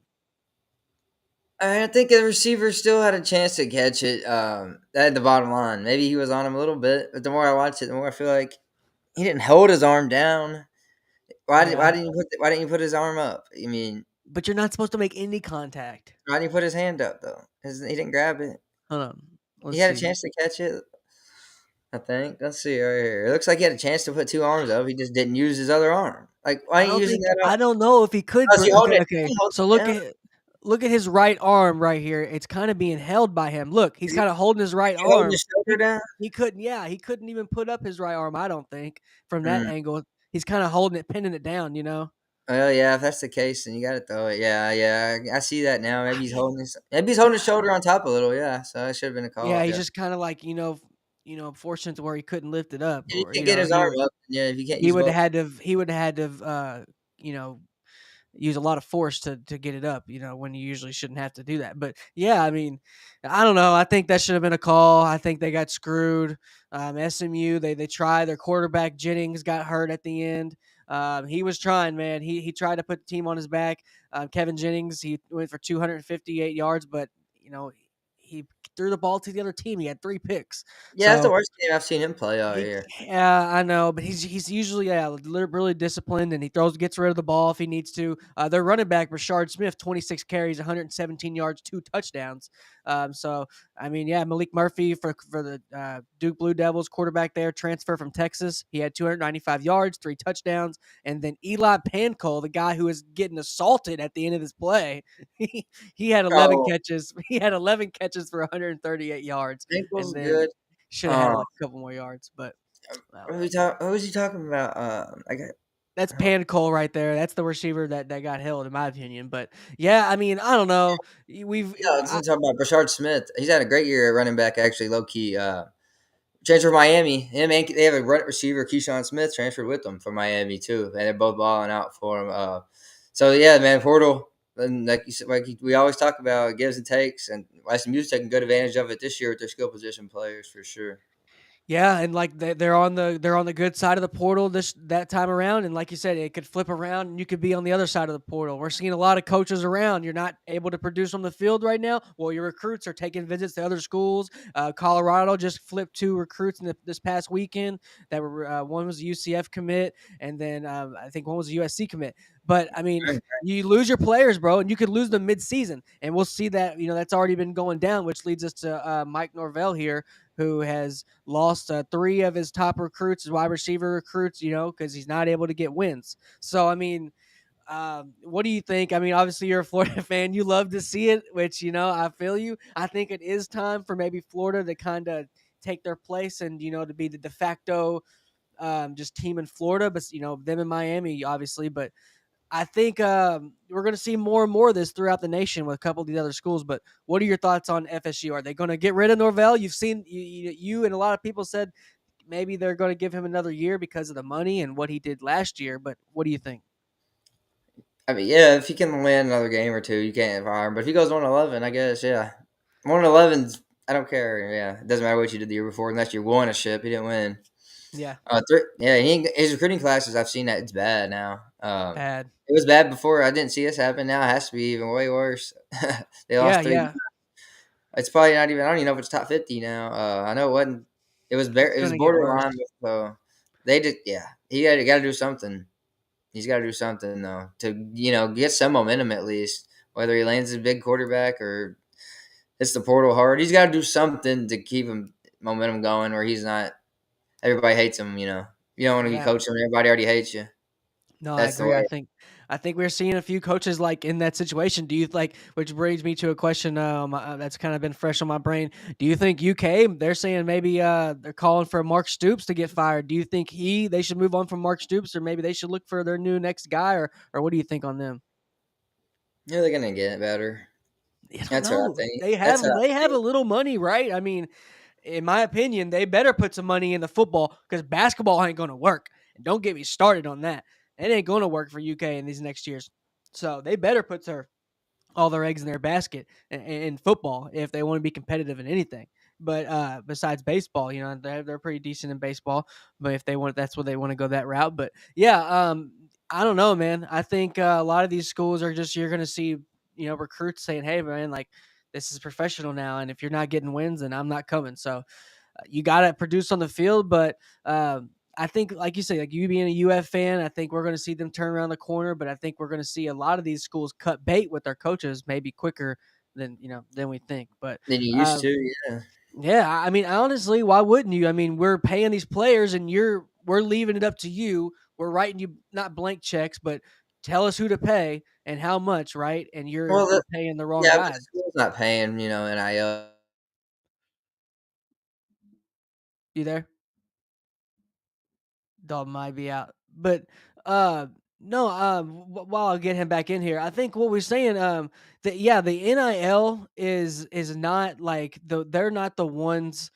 I think the receiver still had a chance to catch it. At the bottom line, maybe he was on him a little bit, but the more I watch it, the more I feel like he didn't hold his arm down. Yeah, Why didn't you put his arm up? I mean, but you're not supposed to make any contact. why didn't he put his hand up though? He didn't grab it. Hold on, He let's had a see. chance to catch it. I think. Let's see right here. It looks like he had a chance to put two arms up. He just didn't use his other arm. Like, why I ain't you don't using think that arm? I don't know if he could. Oh, is he holding Okay, it? okay. He holds So it down. look at his right arm right here. It's kind of being held by him. Look, he's Is kind of holding his right he holding arm. his shoulder He down? he couldn't. Yeah, he couldn't even put up his right arm. I don't think from that Mm. angle. He's kind of holding it, pinning it down. Well, yeah, if that's the case, then you got to throw it. Yeah, yeah, I see that now. Maybe he's holding his shoulder on top a little. Yeah, so that should have been a Yeah, call. he's Yeah, just kind of like fortunate to where he couldn't lift it up, if he or can't get his arm up, yeah, if you can't he use would both. have had to. He would have had to. You know, use a lot of force to get it up, when you usually shouldn't have to do that. But yeah, I mean, I don't know. I think that should have been a call. I think they got screwed. SMU, they tried. Their quarterback Jennings got hurt at the end. He was trying, man. He tried to put the team on his back. Kevin Jennings, he went for 258 yards, but he threw the ball to the other team. He had 3 picks. Yeah, that's the So worst game I've seen him play all he, year. yeah, I know, but he's usually really disciplined, and he gets rid of the ball if he needs to. Their running back Rashard Smith, 26 carries, 117 yards, 2 touchdowns. So I mean, yeah, Malik Murphy for the Duke Blue Devils quarterback there, transfer from Texas. He had 295 yards, 3 touchdowns, and then Eli Pancol, the guy who was getting assaulted at the end of this play, he had 11 Oh, catches. He had 11 catches for 138 yards, and ankle's then good. should have had Um, like a couple more yards, but oh well. who was he talking about? I got. That's Pancol right there. That's the receiver that got held, in my opinion. But yeah, I mean, I don't know. We've Yeah, I was gonna talk about Rashard Smith. He's had a great year at running back, actually, low key. Transferred from Miami. Him and they have a receiver, Keyshawn Smith, transferred with them from Miami too, and they're both balling out for him. So yeah, man, portal. And like you said, we always talk about, it gives and takes, and SMU's taking good advantage of it this year with their skill position players for sure. Yeah, and like they're on the good side of the portal that time around, and like you said, it could flip around, and you could be on the other side of the portal. We're seeing a lot of coaches around. You're not able to produce on the field right now. Well, your recruits are taking visits to other schools. Colorado just flipped 2 recruits this past weekend. That were one was a UCF commit, and then I think one was a USC commit. But I mean, you lose your players, bro, and you could lose them mid-season, and we'll see that. That's already been going down, which leads us to Mike Norvell here, who has lost 3 of his top recruits, his wide receiver recruits, because he's not able to get wins. So, I mean, What do you think? I mean, obviously you're a Florida fan. You love to see it, which I feel you. I think it is time for maybe Florida to kind of take their place and to be the de facto just team in Florida, but them in Miami, obviously. But I think we're going to see more and more of this throughout the nation with a couple of these other schools. But what are your thoughts on FSU? Are they going to get rid of Norvell? You've seen you and a lot of people said maybe they're going to give him another year because of the money and what he did last year. But what do you think? I mean, yeah, if he can win another game or two, you can't fire him. But if he goes 1-11, I guess, yeah. 1-11's, I don't care. Yeah, it doesn't matter what you did the year before unless you won a ship. He didn't win. Yeah, Yeah, his recruiting classes, I've seen that it's bad now. bad. It was bad before. I didn't see this happen. Now it has to be even way worse. They Yeah, lost three. yeah. It's probably not even. I don't even know if it's top 50 now. I know it wasn't. It's It was gonna get worse. borderline. So they did. Yeah, he got to do something. He's got to do something though to get some momentum at least. Whether he lands a big quarterback or hits the portal hard, he's got to do something to keep him momentum going. Where he's not. Everybody hates him. You don't want to be Yeah. coaching when everybody already hates you. No, I That's the agree. I way. think I think we're seeing a few coaches like in that situation. Do you like? Which brings me to a question that's kind of been fresh on my brain. Do you think UK? They're saying maybe they're calling for Mark Stoops to get fired. Do you think they should move on from Mark Stoops, or maybe they should look for their new next guy, or what do you think on them? Yeah, they're gonna get better. I don't That's what I know. think. They That's have what I they have a think. little money, right? I mean, in my opinion, they better put some money in the football because basketball ain't going to work. And don't get me started on that. It ain't going to work for UK in these next years. So they better put all their eggs in their basket in football if they want to be competitive in anything. But besides baseball, they're pretty decent in baseball. But if they want, that's what they want to go that route. But yeah, I don't know, man. I think a lot of these schools are just you're going to see recruits saying, "Hey, man, like this is professional now, and if you're not getting wins, then I'm not coming." So you got to produce on the field, but I think, like you say, like you being a UF fan, I think we're going to see them turn around the corner. But I think we're going to see a lot of these schools cut bait with their coaches, maybe quicker than we think. But Than you used uh, to, yeah. yeah, I mean, honestly, why wouldn't you? I mean, we're paying these players, and we're leaving it up to you. We're writing you not blank checks, but tell us who to pay and how much, right? And Well, we're paying the wrong yeah, but the guys. school's not paying, NIL. You there? Dog might be out. But uh no, while I'll get him back in here, I think what we're saying, that yeah, the NIL is not like they're not the ones,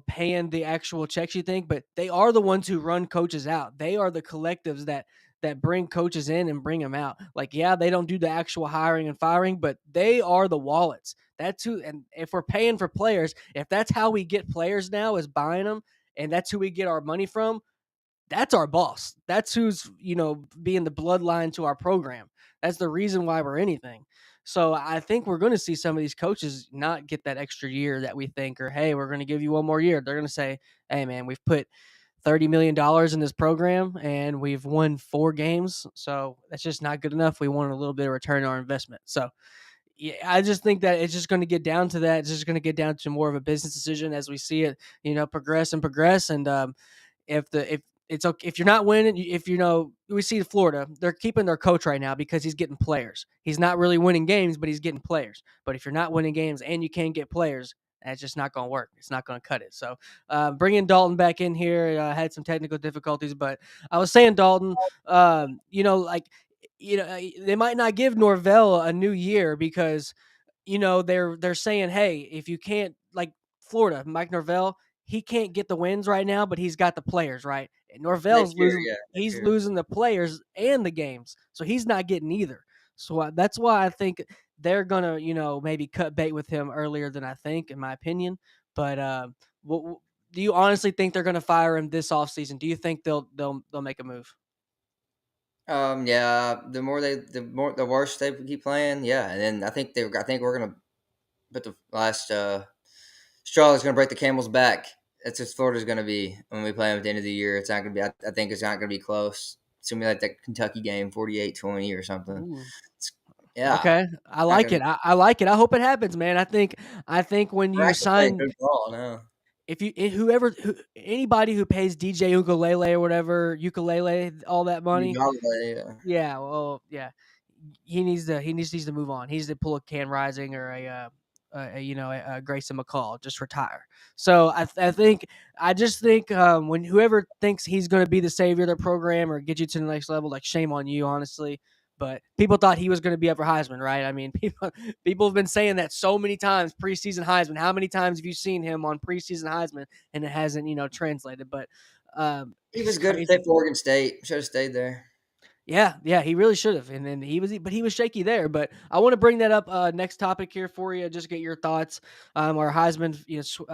paying the actual checks you think, but they are the ones who run coaches out. They are the collectives that bring coaches in and bring them out. Like, yeah, they don't do the actual hiring and firing, but they are the wallets. That's who, and if we're paying for players, if that's how we get players now is buying them, and that's who we get our money from, that's our boss. That's who's, being the bloodline to our program. That's the reason why we're anything. So I think we're going to see some of these coaches not get that extra year that we think, or hey, we're going to give you one more year. They're going to say, hey, man, we've put $30 million in this program and we've won 4 games. So that's just not good enough. We want a little bit of return on our investment. So yeah, I just think that it's just going to get down to that. It's just going to get down to more of a business decision as we see it, progress and progress. And if it's okay if you're not winning, if we see Florida, they're keeping their coach right now because he's getting players. He's not really winning games, but he's getting players. But if you're not winning games and you can't get players, that's just not going to work. It's not going to cut it. So bringing Dalton back in here, had some technical difficulties, but I was saying Dalton, like they might not give Norvell a new year because they're saying, hey, if you can't, like Florida, Mike Norvell, he can't get the wins right now, but he's got the players, right? And Next Norvell's year, losing, yeah, next he's year. losing the players and the games, so he's not getting either. So that's why I think they're gonna, maybe cut bait with him earlier than I think, in my opinion. But do you honestly think they're gonna fire him this offseason? Do you think they'll make a move? Yeah, the worse they keep playing, yeah, and then I think we're gonna put the last straw that's gonna break the camel's back. That's what Florida's gonna be when we play them at the end of the year. It's not gonna be. I think it's not gonna be close. It's gonna be like that Kentucky game, 48-20 or something. Ooh. It's, yeah, Okay, I not like gonna it. be. I like it. I hope it happens, man. I think when We're you actually playing sign good ball now. if you anybody who pays DJ ukulele or whatever ukulele all that money, Uvalde, yeah, well, yeah, he needs to move on. He needs to pull a Ken Rising or a Grayson McCall, just retire. So I just think when whoever thinks he's going to be the savior of the program or get you to the next level, like shame on you, honestly. But people thought he was going to be up for Heisman, right? I mean, people have been saying that so many times preseason Heisman. How many times have you seen him on preseason Heisman and it hasn't translated? But he it's was good fit crazy. for Oregon State. Should have stayed there. Yeah, he really should have, and then he was shaky there. But I want to bring that up. Next topic here for you, just get your thoughts. Our Heisman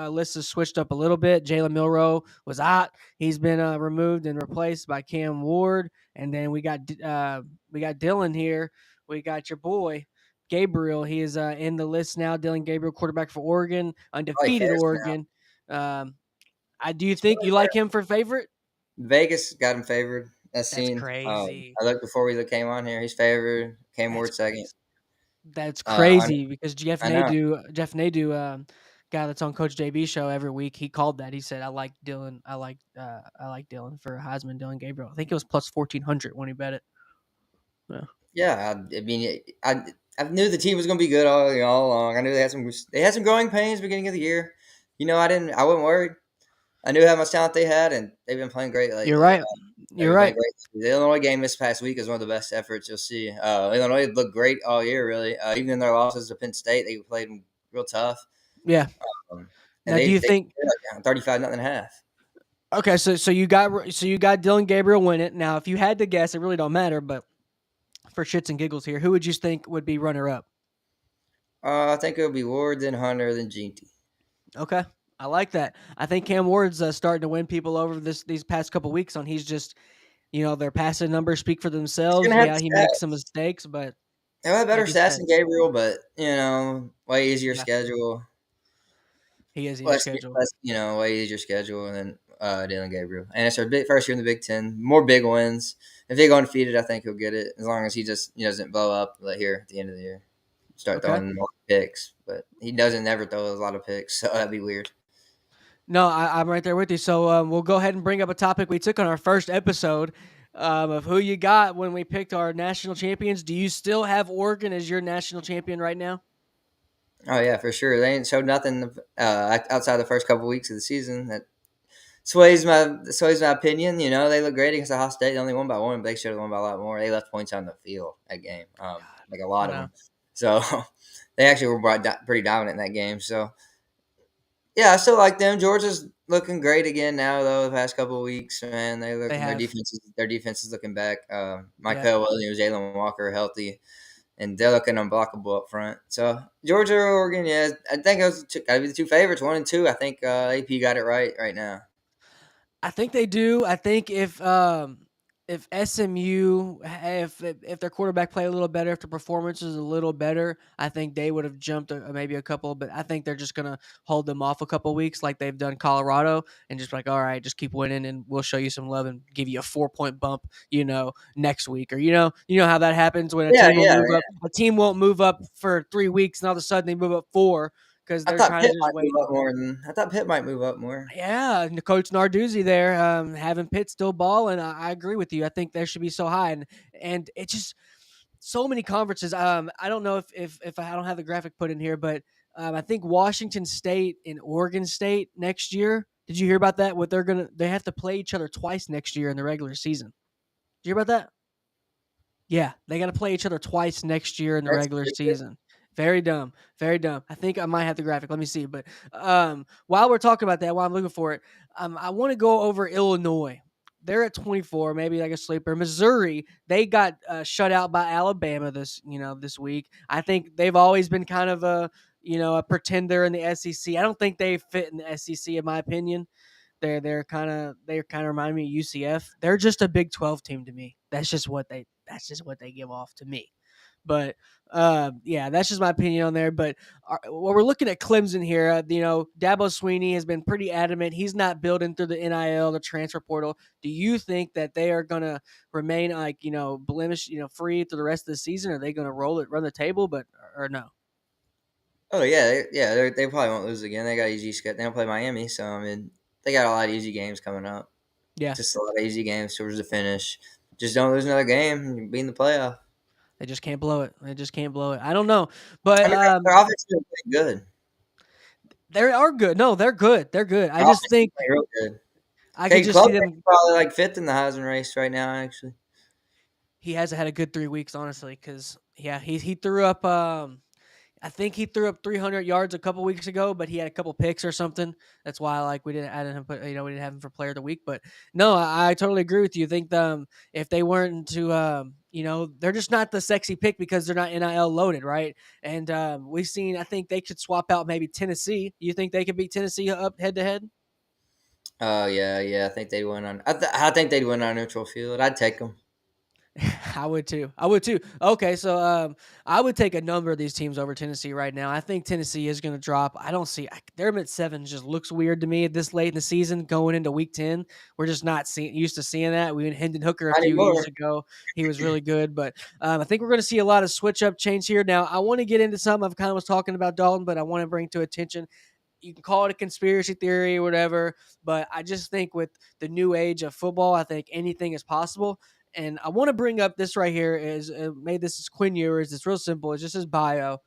list is switched up a little bit. Jalen Milroe was out; he's been removed and replaced by Cam Ward, and then we got Dylan here. We got your boy Gabriel. He is in the list now. Dylan Gabriel, quarterback for Oregon, Probably undefeated cares now. Oregon. I do you think you like him for favorite? Vegas got him favored. That's That's seen. crazy. I looked before we came on here. He's favored. Cam That's Ward second. crazy. That's I, crazy because I know. Jeff Nadu, guy that's on Coach JB show every week, he called that. He said, "I like Dylan. I like Dylan for Heisman. Dylan Gabriel. I think it was plus 1400 when he bet it." Yeah. Yeah, I mean, I knew the team was going to be good all along. I knew they had some growing pains beginning of the year. I wasn't worried. I knew how much talent they had, and they've been playing great You're lately. right. They've You're been playing right. great. The Illinois game this past week is one of the best efforts you'll see. Illinois looked great all year, really. Even in their losses to Penn State, they played them real tough. Yeah. Um, and Now, do you they think? down 35 nothing half. Okay, so you got Dylan Gabriel win it. Now, if you had to guess, it really don't matter. But for shits and giggles here, who would you think would be runner up? I think it'll be Ward, then Hunter, then Jeanty. Okay, I like that. I think Cam Ward's starting to win people over these past couple weeks. On he's just their passing numbers speak for He's themselves. gonna have Yeah, the he makes some stats. mistakes, but He'll have better like you stats said, than Gabriel, but way easier yeah, schedule. he is easier Less, schedule. less, way easier schedule than Dylan Gabriel. And it's our first year in the Big Ten. More big wins. If they go undefeated, I think he'll get it as long as he just doesn't blow up here at the end of the year. Start Okay. throwing more picks, but he doesn't never throw a lot of picks, so that'd be weird. No, I'm right there with you. So we'll go ahead and bring up a topic we took on our first episode of who you got when we picked our national champions. Do you still have Oregon as your national champion right now? Oh yeah, for sure. They ain't showed nothing outside the first couple weeks of the season that sways my opinion. They look great against Ohio State. They only won by one, but they should have won by a lot more. They left points on the field that game, like a I lot of know them. So they actually were pretty dominant in that game. So yeah, I still like them. Georgia's looking great again now, though. The past couple of weeks, man, they they looking have. their defense is looking back. Yeah, Michael Williams, Jalen Walker are healthy, and they're looking unblockable up front. So Georgia, or Oregon, yeah, I think those got to be the two favorites, 1 and 2. I think AP got it right now. I think they do. I think if SMU if their quarterback played a little better, if the performance is a little better, I think they would have jumped maybe a couple. But I think they're just gonna hold them off a couple weeks, like they've done Colorado, and just like, all right, just keep winning, and we'll show you some love and give you a 4 point bump, next week, or you know how that happens when a Yeah, team will yeah, move up. yeah. A team won't move up for 3 weeks, and all of a sudden they move up four because I they're thought trying to Pitt just might move wait. up more than I thought Pitt might move up more. Yeah, and Coach Narduzzi there, having Pitt still ball, and I agree with you. I think there should be so high, and it just so many conferences. I don't know if I don't have the graphic put in here, but I think Washington State and Oregon State next year. Did you hear about that? They have to play each other twice next year in the regular season. Did you hear about that? Yeah, they got to play each other twice next year in the That's regular stupid. season. Very dumb. Very dumb. I think I might have the graphic. Let me see. But while we're talking about that, while I'm looking for it, I want to go over Illinois. They're at 24, maybe like a sleeper. Missouri, they got shut out by Alabama this week. I think they've always been kind of a pretender in the SEC. I don't think they fit in the SEC in my opinion. They kind of remind me of UCF. They're just a Big 12 team to me. That's just what they give off to me. But yeah, that's just my opinion on there. But when we're looking at Clemson here, Dabo Sweeney has been pretty adamant. He's not building through the NIL, the transfer portal. Do you think that they are going to remain blemish, free through the rest of the season? Are they going to roll it, run the table, or no? Oh yeah, they probably won't lose again. They got easy schedule. They don't play Miami, so I mean they got a lot of easy games coming up. Yeah, Just a lot of easy games towards the finish. Just don't lose another game. You'll be in the playoff. they just can't blow it. They just can't blow it. I don't know, but I mean, their offense is playing good. they are good. No, they're good. They're good. I Their just offense is think playing real good. I could Cade just see Klubnik them. probably like fifth in the Heisman race right now. Actually, He hasn't had a good 3 weeks, honestly, because yeah, he threw up. I think he threw up 300 yards a couple weeks ago, but he had a couple picks or something. That's why like we didn't add him, but we didn't have him for Player of the Week. But no, I totally agree with you. I think if they weren't to they're just not the sexy pick because they're not NIL loaded, right? And we've seen. I think they could swap out maybe Tennessee. You think they could beat Tennessee up head to head? oh yeah. I think they win on. I think they'd win on neutral field. I'd take them. I would too. I would too. Okay, so I would take a number of these teams over Tennessee right now. I think Tennessee is going to drop. I don't see them at 7 just looks weird to me at this late in the season going into week 10. We're just not used to seeing that. We had Hendon Hooker a Not few years anymore. ago. He was really good, but I think we're going to see a lot of switch up change here. Now, I want to get into something I've kind of was talking about Dalton, but I want to bring to attention you can call it a conspiracy theory or whatever, but I just think with the new age of football, I think anything is possible. And I want to bring up this right here is made this is Quinn Ewers. It's real simple. It's just his bio.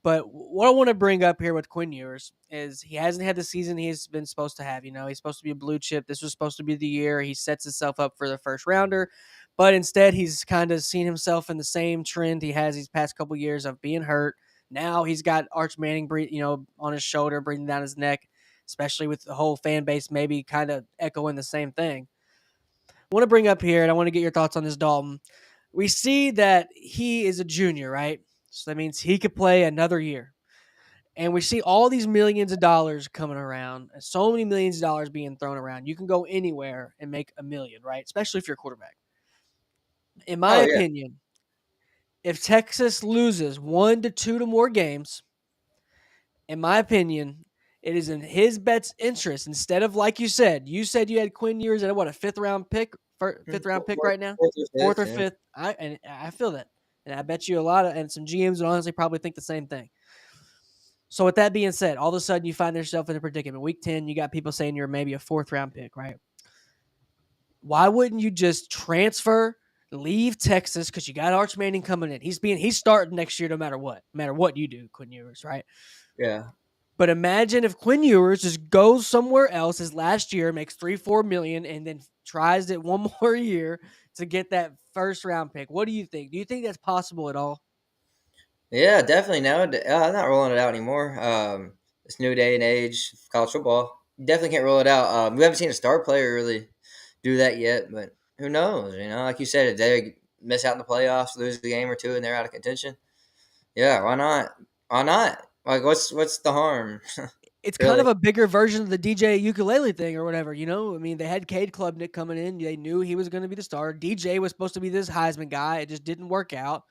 But what I want to bring up here with Quinn Ewers is he hasn't had the season he's been supposed to have. He's supposed to be a blue chip. This was supposed to be the year he sets himself up for the first rounder, but instead he's kind of seen himself in the same trend he has these past couple years of being hurt. Now he's got Arch Manning, on his shoulder, breathing down his neck, especially with the whole fan base maybe kind of echoing the same thing. I want to bring up here, and I want to get your thoughts on this, Dalton. We see that he is a junior, right? So that means he could play another year. And we see all these millions of dollars coming around, so many millions of dollars being thrown around. You can go anywhere and make a million, right? Especially if you're a quarterback. In my Oh yeah, opinion, if Texas loses 1 to 2 to more games, in my opinion, it is in his best interest. Instead of like you said you had Quinn Ewers at what a fifth round pick right now, fourth or fourth fifth. or Yeah. fifth. I feel that, and I bet you a lot of and some GMs would honestly probably think the same thing. So with that being said, all of a sudden you find yourself in a predicament. Week 10, you got people saying you're maybe a fourth round pick, right? Why wouldn't you just transfer, leave Texas because you got Arch Manning coming in? He's starting next year no matter what you do, Quinn Ewers, right? Yeah. But imagine if Quinn Ewers just goes somewhere else his last year, makes 3-4 million, and then tries it one more year to get that first round pick. What do you think? Do you think that's possible at all? Yeah, definitely. Now, I'm not rolling it out anymore. This new day and age of college football, you definitely can't roll it out. We haven't seen a star player really do that yet, but who knows? Like you said, if they miss out in the playoffs, lose the game or two, and they're out of contention, yeah, why not? Why not? Like, what's the harm? It's kind of Really? a bigger version of the DJ ukulele thing or whatever, you know? I mean, they had Cade Klubnik coming in. They knew he was going to be the star. DJ was supposed to be this Heisman guy. It just didn't work out.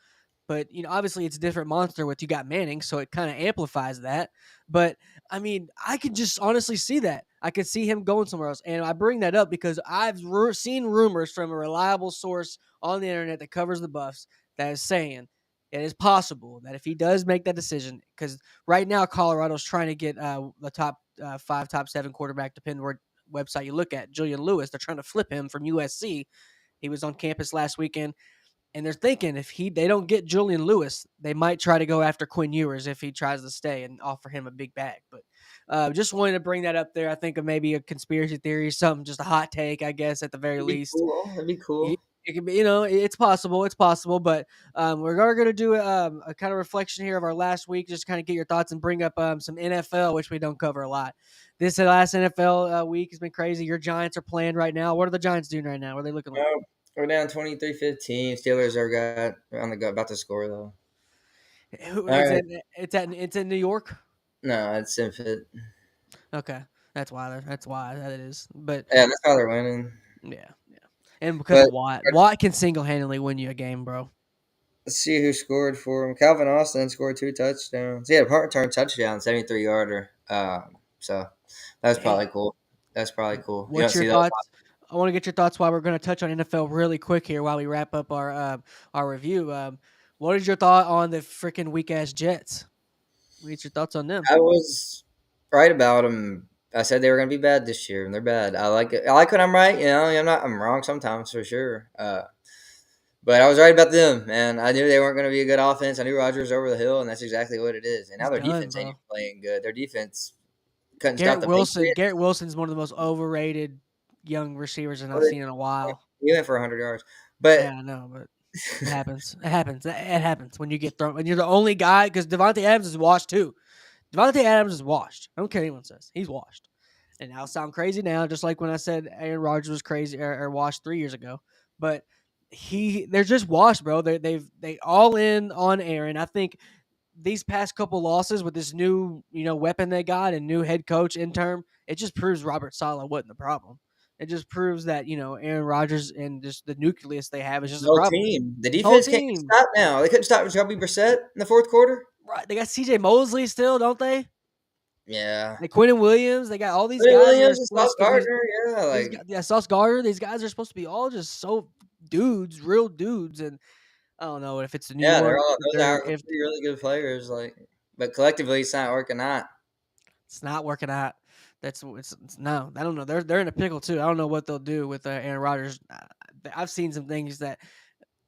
But, obviously it's a different monster with you got Manning, so it kind of amplifies that. But, I mean, I could just honestly see that. I could see him going somewhere else. And I bring that up because I've seen rumors from a reliable source on the internet that covers the Buffs that is saying it is possible that if he does make that decision, because right now Colorado's trying to get the top 5, top 7 quarterback, depending what website you look at, Julian Lewis. They're trying to flip him from USC. He was on campus last weekend, and they're thinking if they don't get Julian Lewis, they might try to go after Quinn Ewers if he tries to stay and offer him a big bag. But just wanted to bring that up there. I think of maybe a conspiracy theory, something just a hot take, I guess at the very It'd be least. cool. It'd be It cool. it can be, it's possible. It's possible, but we're going to do a kind of reflection here of our last week, just kind of get your thoughts and bring up some NFL, which we don't cover a lot. This last NFL week has been crazy. Your Giants are playing right now. What are the Giants doing right now? What are they looking like? No, we're down 23-15. Steelers are about to score though. All It's right. in it's in New York. No, it's infant. Okay, that's why that it is. But Yeah, that's how they're winning. yeah, yeah, and because of But Watt can single handedly win you a game, bro. let's see who scored for him. Calvin Austin scored 2 touchdowns. He had a punt return touchdown, 73-yarder. So that's Hey, probably cool. That's probably cool. You don't what's your see those. thoughts? I want to get your thoughts while we're going to touch on NFL really quick here while we wrap up our review. What is your thought on the freaking weak ass Jets? What's your thoughts on them? I was right about them. I said they were going to be bad this year, and they're bad. I like it. I like when I'm right. I'm wrong sometimes for sure. But I was right about them, man. I knew they weren't going to be a good offense. I knew Rodgers was over the hill, and that's exactly what it is. And now He's their done, defense ain't bro. even playing good. Their defense couldn't stop Garrett the Wilson. Patriots. Garrett Wilson's one of the most overrated young receivers that Well, I've seen in a while. he went for 100 yards, but Yeah, I know, but it happens. It happens. It happens when you get thrown. When you're the only guy, because Devontae Adams is washed too. Devontae Adams is washed. I don't care what anyone says. He's washed. And I'll sound crazy now, just like when I said Aaron Rodgers was crazy or washed 3 years ago. But they're just washed, bro. They all in on Aaron. I think these past couple losses with this new weapon they got and new head coach interim, it just proves Robert Saleh wasn't the problem. It just proves that Aaron Rodgers and just the nucleus they have is just the a whole problem. team, the Whole defense can't get team, stopped now. They couldn't stop Jacoby Brissett in the fourth quarter. right? They got C.J. Mosley still, don't they? Yeah, Like Quentin Williams, they got all these Willie guys that are Williams and Sauce supposed to be Gardner. Yeah, these like guys, yeah, Sauce Gardner. These guys are supposed to be all just so dudes, real dudes, and I don't know if it's New yeah, they're York, all if those they're are if three really good players. Like, but collectively, it's not working out. it's not working out. It's no. I don't know. They're in a pickle too. I don't know what they'll do with Aaron Rodgers. I've seen some things that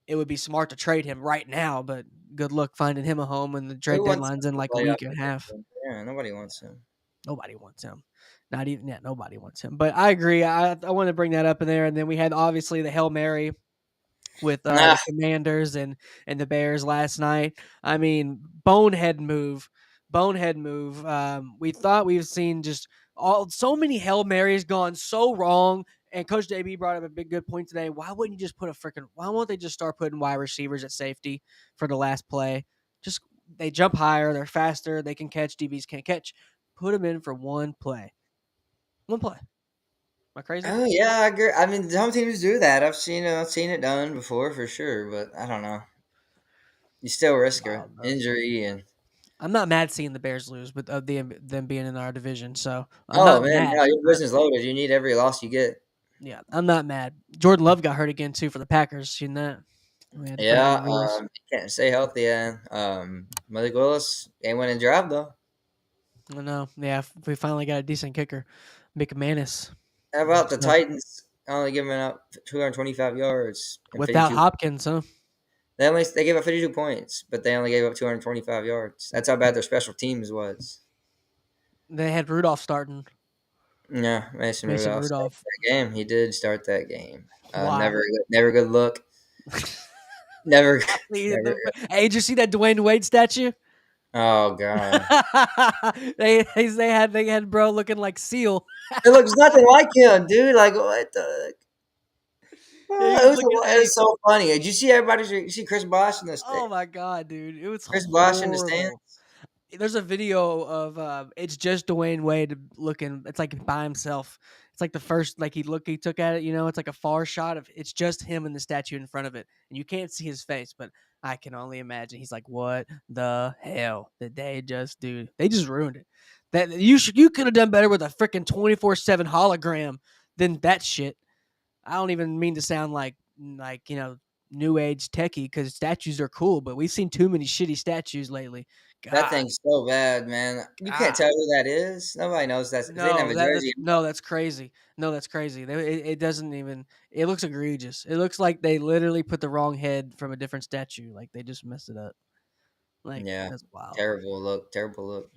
it would be smart to trade him right now, but good luck finding him a home when the trade Who wants him deadline's in in the like a week playoffs? and a half. Yeah, nobody wants him. Nobody wants him. Not even yeah, nobody wants him. But I agree. I want to bring that up in there, and then we had obviously the Hail Mary with Nah, the Commanders and the Bears last night. I mean, bonehead move. We thought we've seen just all so many Hail Marys gone so wrong. And Coach JB brought up a big good point today. Why wouldn't you just put a freaking? Why won't they just start putting wide receivers at safety for the last play? Just they jump higher, they're faster, they can catch. DBs can't catch. Put them in for one play. One play. Am I crazy? oh yeah, I agree. I mean, some teams do that. I've seen it done before for sure, but I don't know. You still risk a Wild, bro. injury and I'm not mad seeing the Bears lose, but of them being in our division, so I'm oh not man, mad. no, your business loaded. You need every loss you get. Yeah, I'm not mad. Jordan Love got hurt again too for the Packers. Seen that? We had to put him on Yeah, the list. can't stay healthy. Yeah, Malik Willis ain't winning drive though. I know. Yeah, we finally got a decent kicker, McManus. How about the So Titans only giving up 225 yards and without 52? Hopkins, huh? They gave up 52 points, but they only gave up 225 yards. That's how bad their special teams was. They had Rudolph starting. Yeah, Mason Mason Rudolph started Rudolph. that game. He did start that game. Why? Never good look. Never, never. Hey, did you see that Dwayne Wade statue? Oh god, they had bro looking like Seal. it looks nothing like him, dude. Like what the? Yeah, he It was was, looking. it Hey, was so funny. Did you see everybody? You see Chris Bosh in the oh my god, dude, it was Chris Bosh in the horrible. stands. There's a video of it's just Dwayne Wade looking. It's like by himself. It's like the first like he took at it. It's like a far shot of it's just him and the statue in front of it, and you can't see his face, but I can only imagine he's like, "What the hell did they just do? They just ruined it. That you could have done better with a freaking 24/7 hologram than that shit." I don't even mean to sound like new age techie because statues are cool, but we've seen too many shitty statues lately. That God, thing's so bad, man. You can't God. tell who that is. Nobody knows that because they didn't have No, a jersey. that's crazy. No, that's crazy. It doesn't even. It looks egregious. It looks like they literally put the wrong head from a different statue. Like they just messed it up. Like Yeah, that's wild. terrible look. Terrible look.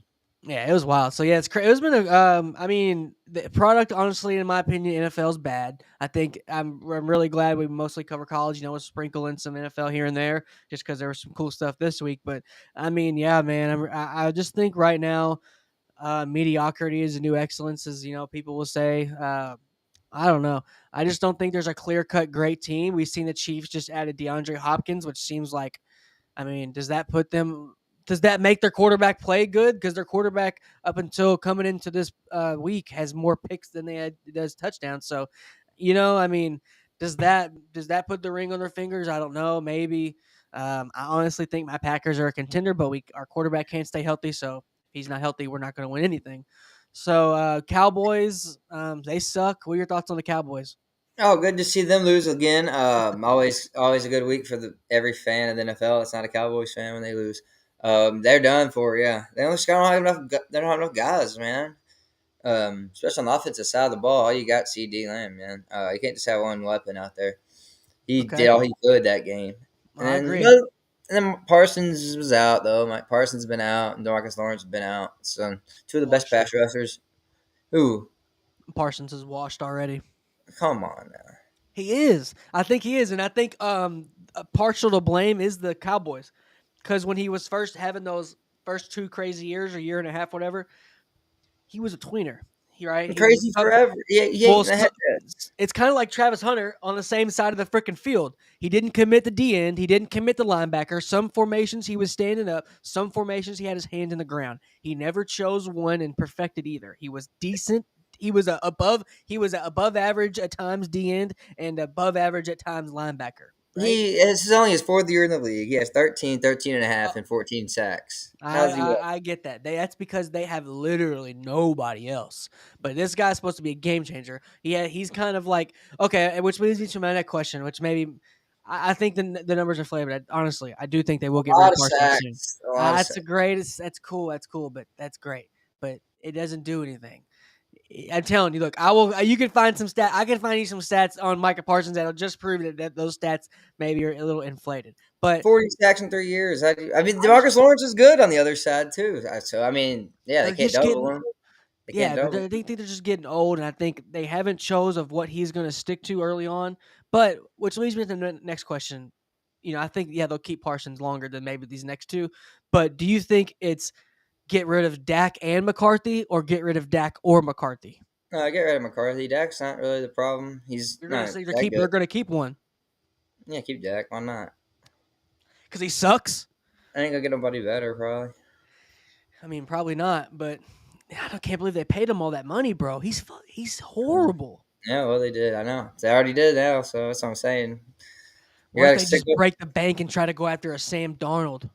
Yeah, it was wild. So yeah, it's crazy. It's been a. I mean, the product, honestly, in my opinion, NFL's bad. I think I'm really glad we mostly cover college. We'll sprinkle in some NFL here and there, just because there was some cool stuff this week. But I mean, yeah, man, I just think right now, mediocrity is the new excellence, as people will say. I don't know. I just don't think there's a clear cut great team. We've seen the Chiefs just added DeAndre Hopkins, which seems like, I mean, does that put them? Does that make their quarterback play good? Because their quarterback, up until coming into this week, has more picks than does touchdowns. So, I mean, does that put the ring on their fingers? I don't know. Maybe. I honestly think my Packers are a contender, but our quarterback can't stay healthy. So if he's not healthy, we're not going to win anything. So Cowboys, they suck. What are your thoughts on the Cowboys? Oh, good to see them lose again. Always a good week for every fan of the NFL. It's not a Cowboys fan when they lose. They're done for. Yeah, they don't have enough. They don't have enough guys, man. Especially on the offensive side of the ball, all you got CD Lamb, man. You can't just have one weapon out there. He did Okay, all he could that game, and I then agree. Parsons was out though. Mike Parsons been out, and Demarcus Lawrence been out. So two of the best Washed. pass rushers. Ooh, Parsons is washed already. come on now. He is. I think he is, and I think partial to blame is the Cowboys, because when he was first having those first 2 crazy years, a year and a half, whatever, he was a tweener. He right. He was Crazy some, forever. Yeah, he well, ain't had that. it's kind of like Travis Hunter on the same side of the freaking field. He didn't commit the D end. He didn't commit the linebacker. Some formations he was standing up. Some formations he had his hand in the ground. He never chose one and perfected either. He was decent. He was above. He was a above average at times D end and above average at times linebacker. Right. This is only his fourth year in the league. He has 13 and a Uh, half, and 14 sacks. I, How's he what? I I get that. That's because they have literally nobody else. But this guy's supposed to be a game changer. He's kind of like okay, which leads me to my next question, which maybe I think the numbers are flavored. Honestly, I do think they will get A rid lot of of Parsons soon. sacks. A lot of That's a sacks. great. That's cool. That's cool. But that's great. But it doesn't do anything. I'm telling you. Look, I will. You can find some stat. I can find you some stats on Micah Parsons that'll just prove that those stats maybe are a little inflated. But 40 sacks in 3 years. I mean, I just Demarcus Lawrence is good on the other side too. So I mean, yeah, they they're can't just double getting him. They can't yeah, they're, double. they're, they think they're just getting old, and I think they haven't chose of what he's going to stick to early on. But which leads me to the next question. I think they'll keep Parsons longer than maybe these next two. But do you think it's get rid of Dak and McCarthy, or get rid of Dak or McCarthy? Get rid of McCarthy. Dak's not really the problem. He's You're going to not say that good. they're going to keep one Yeah, keep Dak. Why not? because he sucks. I ain't gonna get nobody better, probably. I mean, probably not, but can't believe they paid him all that money, bro. He's horrible. Yeah, well, they did. I know. They already did now, so that's what I'm saying. You What if gotta they stick just with. break the bank and try to go after a Sam Darnold?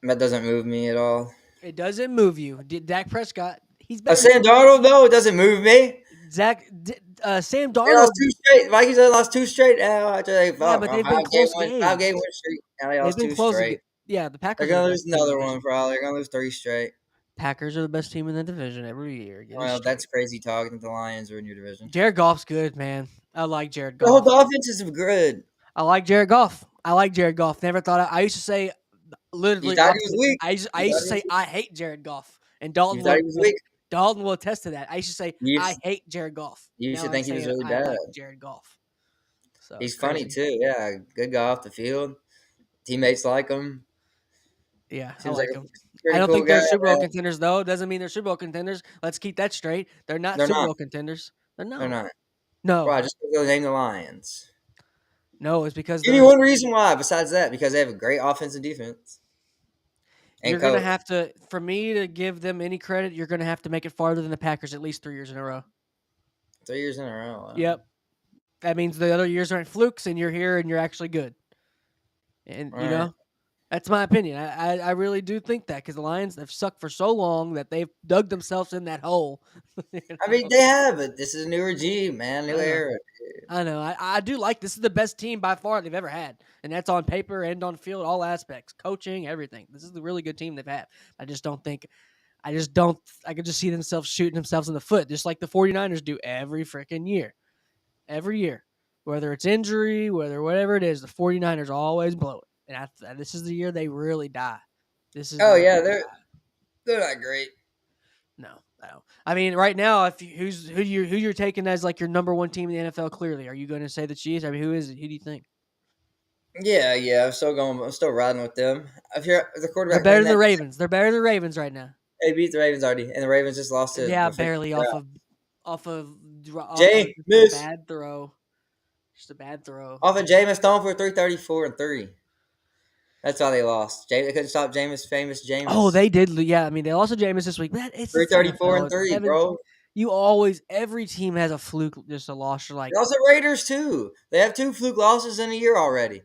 That doesn't move me at all. It doesn't move you. Dak Prescott, he's better than Sam Darnold, no, it doesn't move me. Sam They lost Darnold. two straight. Vikings they lost two straight now after they Yeah, fuck but on they've been close 5 game games. win streak. Now they They've lost been two close. straight. Yeah, the They're Packers are the gonna best lose team in the another one division. probably. They're gonna lose three straight. Packers are the best team in the division every year. Get it Well, that's straight. crazy talking that the Lions are in your division. Jared Goff's good, man. I like Jared The whole Goff. offense is good. I like Jared Goff. I like Jared Goff. Never thought I used to say You literally thought he was opposite. weak. I You used thought to he say was weak. I hate Jared Goff, and You thought he was weak. Dalton will attest to that. I used to say You I hate Jared Goff. you used Now to I'm think he was saying really I bad. like Jared Goff. So it's He's funny crazy. too. Yeah, good guy off the field. Teammates like him. Yeah, I Seems like like a them. I pretty don't cool think guy, they're Super Bowl man. contenders, though. Doesn't mean they're Super Bowl contenders. Let's keep that straight. They're not They're Super not. Bowl contenders. They're They're no, not. no, Why? Just because they name the Lions. no. It's because Give me they're. one reason why. Besides that, because they have a great offense and defense and You're gonna coach. have to, for me to give them any credit, you're gonna have to make it farther than the Packers at least 3 years in a row. 3 years in a row. Wow. Yep, that means the other years aren't flukes, and you're here and you're actually good. And All right. that's my opinion. I really do think that because the Lions have sucked for so long that they've dug themselves in that hole. you I mean, know? they have it. This is a new regime, man. New I know. era. I know. I do like this is the best team by far they've ever had, and that's on paper and on field, all aspects, coaching, everything. This is the really good team they've had. I just don't think. I just don't. I could just see themselves shooting themselves in the foot, just like the 49ers do every freaking year. Every year, whether it's injury, whether whatever it is, the 49ers always blow it. And this is the year they really die. This is the Oh year yeah, they die. they're not great. No, no. I mean, right now, if you, who you're taking as like your number one team in the NFL? Clearly, are you going to say the Chiefs? I mean, who is it? Who do you think? Yeah. I'm still going. I'm still riding with them. If you're the They're quarterback better playing than the that, Ravens. They're better than the Ravens right now. they beat the Ravens already, and the Ravens just lost to Yeah, the freaking barely off of just a Jameis. bad throw. Just a bad throw. Off of Jameis throwing for 334 and 3. That's how they lost. They couldn't stop Jameis, famous Oh, Jameis. they did. Yeah, I mean, they lost to Jameis this week. But Three it's thirty four NFL. and It's three, seven. bro. You always every team has a fluke, just a loss. You're like, And also Raiders too. They have 2 fluke losses in a year already.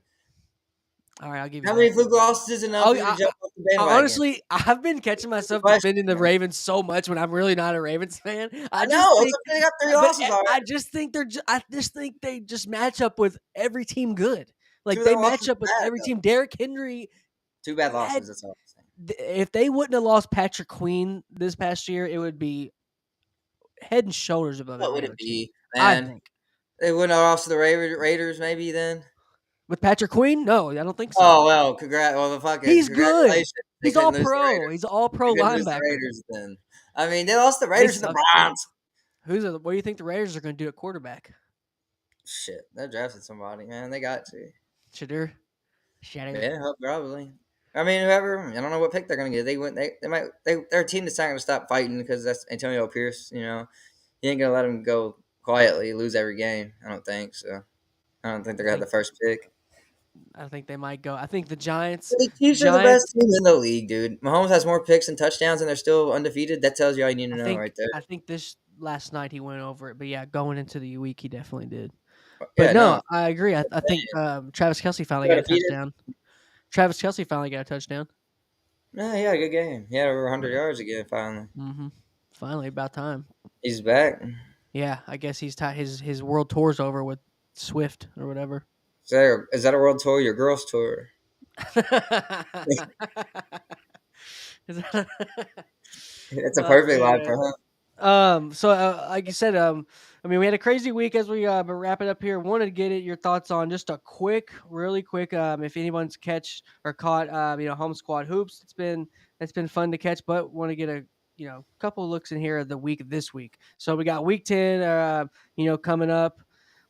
all right, I'll give you How many that. fluke losses is enough Oh, for you to jump off the bandwagon? honestly, I've been catching That's the myself question, defending the man. Ravens so much when I'm really not a Ravens fan. I know. They got 3 losses already. I just think I just think they just match up with every team good. 2 Like of they their match losses up with bad every though. team. Derrick Henry 2 bad Had losses. That's all I'm saying. if they wouldn't have lost Patrick Queen this past year, it would be head and shoulders above What every would other it team. be, I man? think. They wouldn't have lost to the Raiders, maybe then. With Patrick Queen? No, I don't think so. Oh well, the fucking He's good. congratulations. They He's couldn't all lose the pro. He's Raiders. an all They pro couldn't lose the linebacker. Raiders then. I mean, they lost the They Raiders and the suck too. Browns. What do you think the Raiders are going to do at quarterback? Shit, they drafted somebody, man. They got to. Shadur? Shadur. Yeah, probably. I mean, whoever. I don't know what pick they're gonna get. They might. They're a team that's not gonna stop fighting because that's Antonio Pierce. You know, he ain't gonna let them go quietly lose every game. I don't think so. I don't think I they're gonna have think the first pick. I think they might go. I think the Giants. The The Chiefs are the best Giants. team in the league, dude. Mahomes has more picks and touchdowns, and they're still undefeated. That tells you all you need to know right there. I think this last night he went over it, but yeah, going into the week he definitely did. But Yeah, no, no, I agree. I think Travis Kelsey finally they're got a undefeated. touchdown. Travis Kelsey finally got a touchdown. No, he had a good game. He had over 100 Yeah. yards again. Finally, Mm-hmm. Finally, about time. he's back. Yeah, I guess he's his world tour's over with Swift or whatever. Is that a world tour? Your girls tour? Is that- It's a oh perfect line man. for him. So like you said, I mean, we had a crazy week as we but wrap it up here. Wanted to get your thoughts on just a really quick. If anyone's catch or caught, home squad hoops, it's been fun to catch. But want to get a couple looks in here of the week this week. So we got week 10, coming up.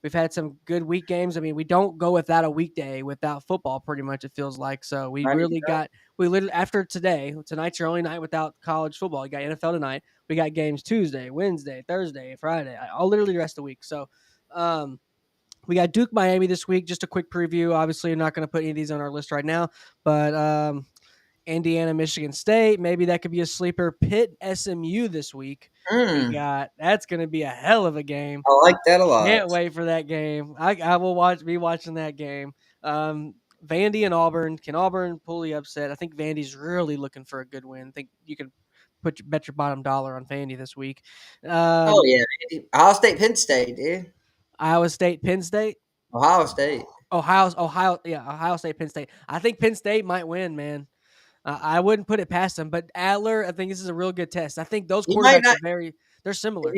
We've had some good week games. I mean, we don't go without a weekday without football. Pretty much, it feels like. So we literally after tonight's your only night without college football. You got NFL tonight. We got games Tuesday, Wednesday, Thursday, Friday. All literally the rest of the week. So, we got Duke Miami this week. Just a quick preview. Obviously, I'm not going to put any of these on our list right now, but Indiana, Michigan State. Maybe that could be a sleeper. Pitt, SMU this week. Mm, That's going to be a hell of a game. I like that a lot. Can't wait for that game. I will be watching that game. Vandy and Auburn. Can Auburn pull the upset? I think Vandy's really looking for a good win. I think you can bet your bottom dollar on Vandy this week. Oh yeah, man. Ohio State, Penn State, dude. Iowa State, Penn State. Ohio State. Ohio State, Penn State. I think Penn State might win, man. I wouldn't put it past them, but Adler, I think this is a real good test. I think those He might quarterbacks not. they're similar.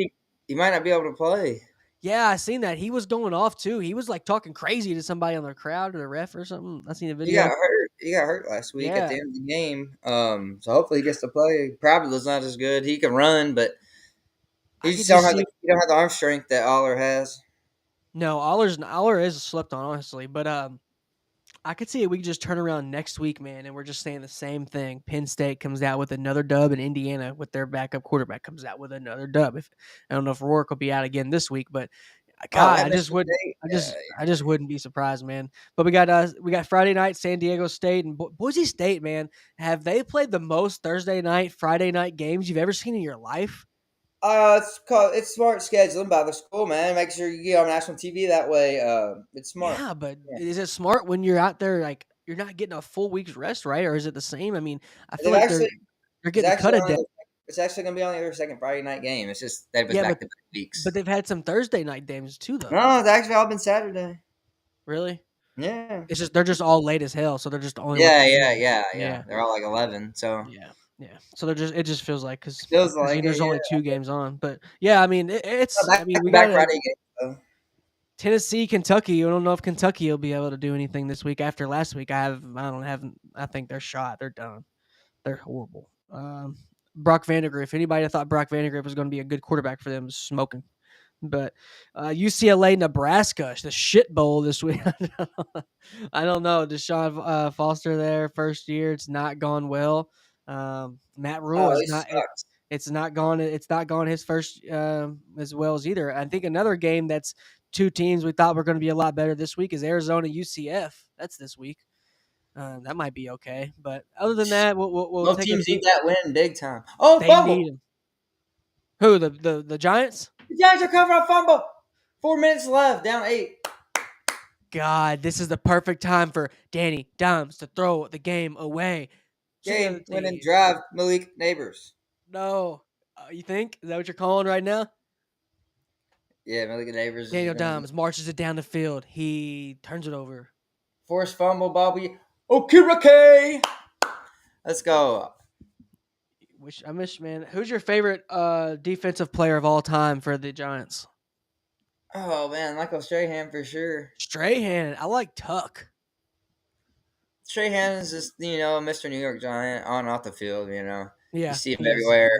He might not be able to play. Yeah, I seen that. He was going off too. He was like talking crazy to somebody on the crowd or the ref or something. I seen a He got video. hurt. He got hurt last week at the Yeah, end of the game. So hopefully he gets to play. Probably not as good. He can run, but I could just see. he don't have the arm strength that Aller has. No, Aller is slept on honestly, but I could see it. We could just turn around next week, man, and we're just saying the same thing. Penn State comes out with another dub, and Indiana, with their backup quarterback, comes out with another dub. If I don't know if Rourke will be out again this week, but Oh, God, at Michigan State. Yeah, I just wouldn't be surprised, man. But we got Friday night, San Diego State and Boise State, man. Have they played the most Thursday night, Friday night games you've ever seen in your life? it's smart scheduling by the school, man. Make sure you get on national TV that way. It's smart. Yeah, but Yeah. is it smart when you're out there like you're not getting a full week's rest, right? Or is it the same? I mean, I feel They've like actually they're it's getting cut actually a only day. it's actually gonna be only their second Friday night game. It's just that it was Yeah, back to back weeks. but they've had some Thursday night games too, though. No, it's actually all been Saturday. Really? Yeah. It's just they're just all late as hell, so they're just the only ones Yeah, to do yeah, it. yeah, yeah. Yeah, They're all like 11. So yeah, yeah. So they're just it just feels like it feels like it. there's only Yeah. 2 games on, but yeah, I mean Back to we got back a Friday game. So. Tennessee, Kentucky. I don't know if Kentucky will be able to do anything this week. After last week, I think they're shot. They're done. They're horrible. Brock Vandagriff. Anybody that thought Brock Vandagriff was going to be a good quarterback for them is smoking. But UCLA, Nebraska, the shit bowl this week. I don't know. Deshaun Foster there, first year. It's not gone well. Matt Rule Oh, is he not. sucks. It's not gone. It's not gone his first as well as either. I think another game that's two teams we thought were going to be a lot better this week is Arizona UCF. That's this week. That might be okay. But other than that, we'll Both take a teams need deep. that win big time. Oh, They fumble! need him. Who the Giants? The Giants are covering a fumble. 4 minutes left, down 8. God, this is the perfect time for Danny Dimes to throw the game away to the other Game winning team. drive, Malik Neighbors. No, you think is that what you're calling right now? Yeah, Malik Neighbors is Daniel gonna Dimes marches it down the field. He turns it over. force fumble, Bobby Okirake. Let's go. I miss, man. Who's your favorite defensive player of all time for the Giants? Oh man, Michael Strahan for sure. Strahan. I like Tuck. Strahan is just Mr. New York Giant on and off the field. You Yeah, see him he is everywhere.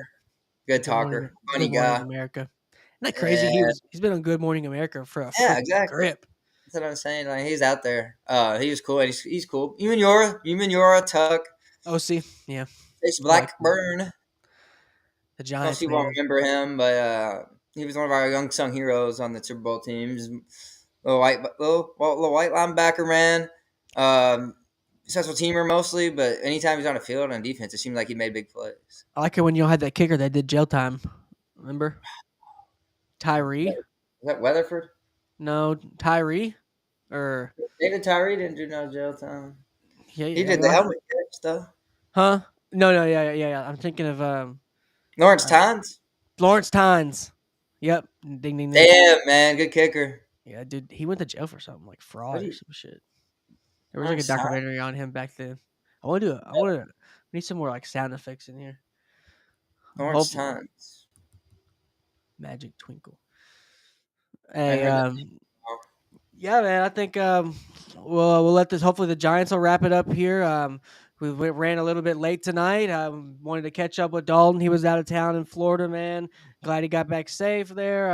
Good Good Morning, talker, funny Good Morning guy. America. Isn't that crazy? And He's been on Good Morning America for a yeah, freaking exactly. grip. That's what I'm saying. Like he's out there. He was cool. And he's cool. Yura, Tuck, OC, yeah, Chase I like him. Blackburn. The Most Giants, people won't man. remember him, but he was one of our young sung heroes on the Super Bowl teams. Little white linebacker, man. Successful teamer mostly, but anytime he's on the field on defense, it seemed like he made big plays. I like it when y'all had that kicker that did jail time. Remember Tyree? Was that Weatherford? No, Tyree or David Tyree didn't do no jail time. yeah, He yeah, did the helmet catch though. huh? No, yeah. I'm thinking of Lawrence uh, Tynes. Lawrence Tynes. Yep, ding ding ding. Damn, man, good kicker. Yeah, dude, he went to jail for something like What fraud do or you, some shit. There was like a Lawrence Tynes? documentary on him back then. I want to do it. I want to. We need some more like sound effects in here. Lawrence Hope Tynes. magic twinkle. I Hey, heard that. yeah, man. I think we'll let this. Hopefully, the Giants will wrap it up here. We ran a little bit late tonight. Wanted to catch up with Dalton. He was out of town in Florida, man. Glad he got back safe there.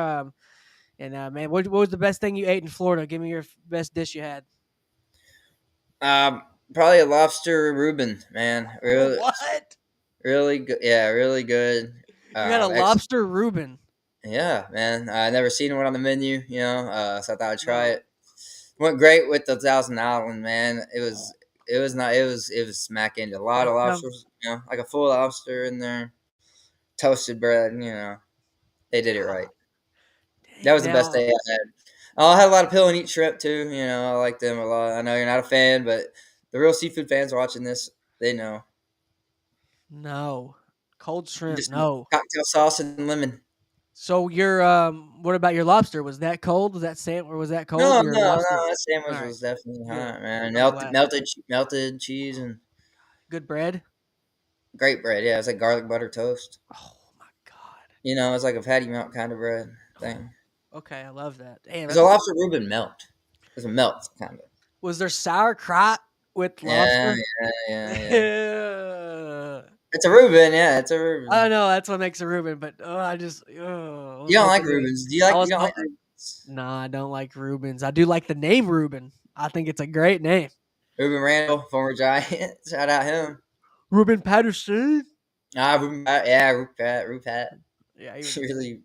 And man, what was the best thing you ate in Florida? Give me your best dish you had. Probably a lobster Reuben, man. Really, What? really good. Yeah, really good. You had a Ex- lobster Reuben? yeah, man. I never seen one on the menu, so I thought I'd try No. it. Went great with the Thousand Island, man. It was not. It was smacking a lot That of sounds lobsters, like a full lobster in there, toasted bread. They did it right. That dang was the best now. day I had. Oh, I had a lot of pill and eat shrimp too. I like them a lot. I know you're not a fan, but the real seafood fans watching this, they know. No. Cold shrimp, Just no. cocktail sauce and lemon. So your what about your lobster? Was that cold? Was that or was that cold? No, Your no, lobster? no. That All sandwich right. was definitely Good. hot, man. I'm Melted, glad. melted, melted cheese and Good bread? great bread. Yeah, it's like garlic butter toast. Oh my god. It's like a patty melt kind of bread Oh, thing. okay, I love that. Damn, It's a that's lobster Reuben melt. It's a melt kind of. was there sauerkraut with Yeah, lobster? yeah, yeah, yeah. I It's a Reuben. Yeah, it's a Reuben. know that's what makes a Reuben, but I just I You was don't like hoping that Reubens? Do you I like? You was don't ho- like Reubens? nah, I don't like Reubens. I do like the name Reuben. I think it's a great name. Reuben Randall, former Giant. Shout out him. Reuben Patterson. Reuben, yeah, Rupat. Yeah, he was Really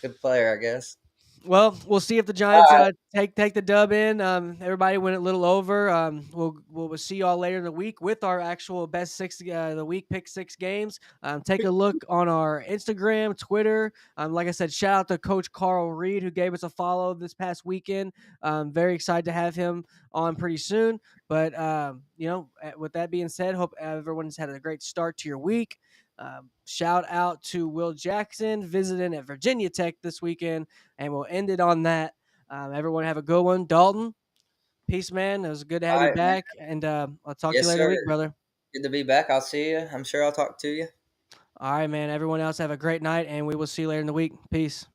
good player, I guess. well, we'll see if the All Giants right. take the dub in. Everybody went a little over. We'll see y'all later in the week with our actual best six the week pick six games. Take a look on our Instagram, Twitter. Like I said, shout out to Coach Carl Reed who gave us a follow this past weekend. Very excited to have him on pretty soon. But with that being said, hope everyone's had a great start to your week. Shout out to Will Jackson visiting at Virginia Tech this weekend, and we'll end it on that. Everyone have a good one. Dalton, peace, man. It was good to have All you right, man. back, and I'll talk to you Yes, later in sir. the week, brother. Good to be back. I'll see you. I'm sure I'll talk to you. All right, man. Everyone else have a great night, and we will see you later in the week. Peace.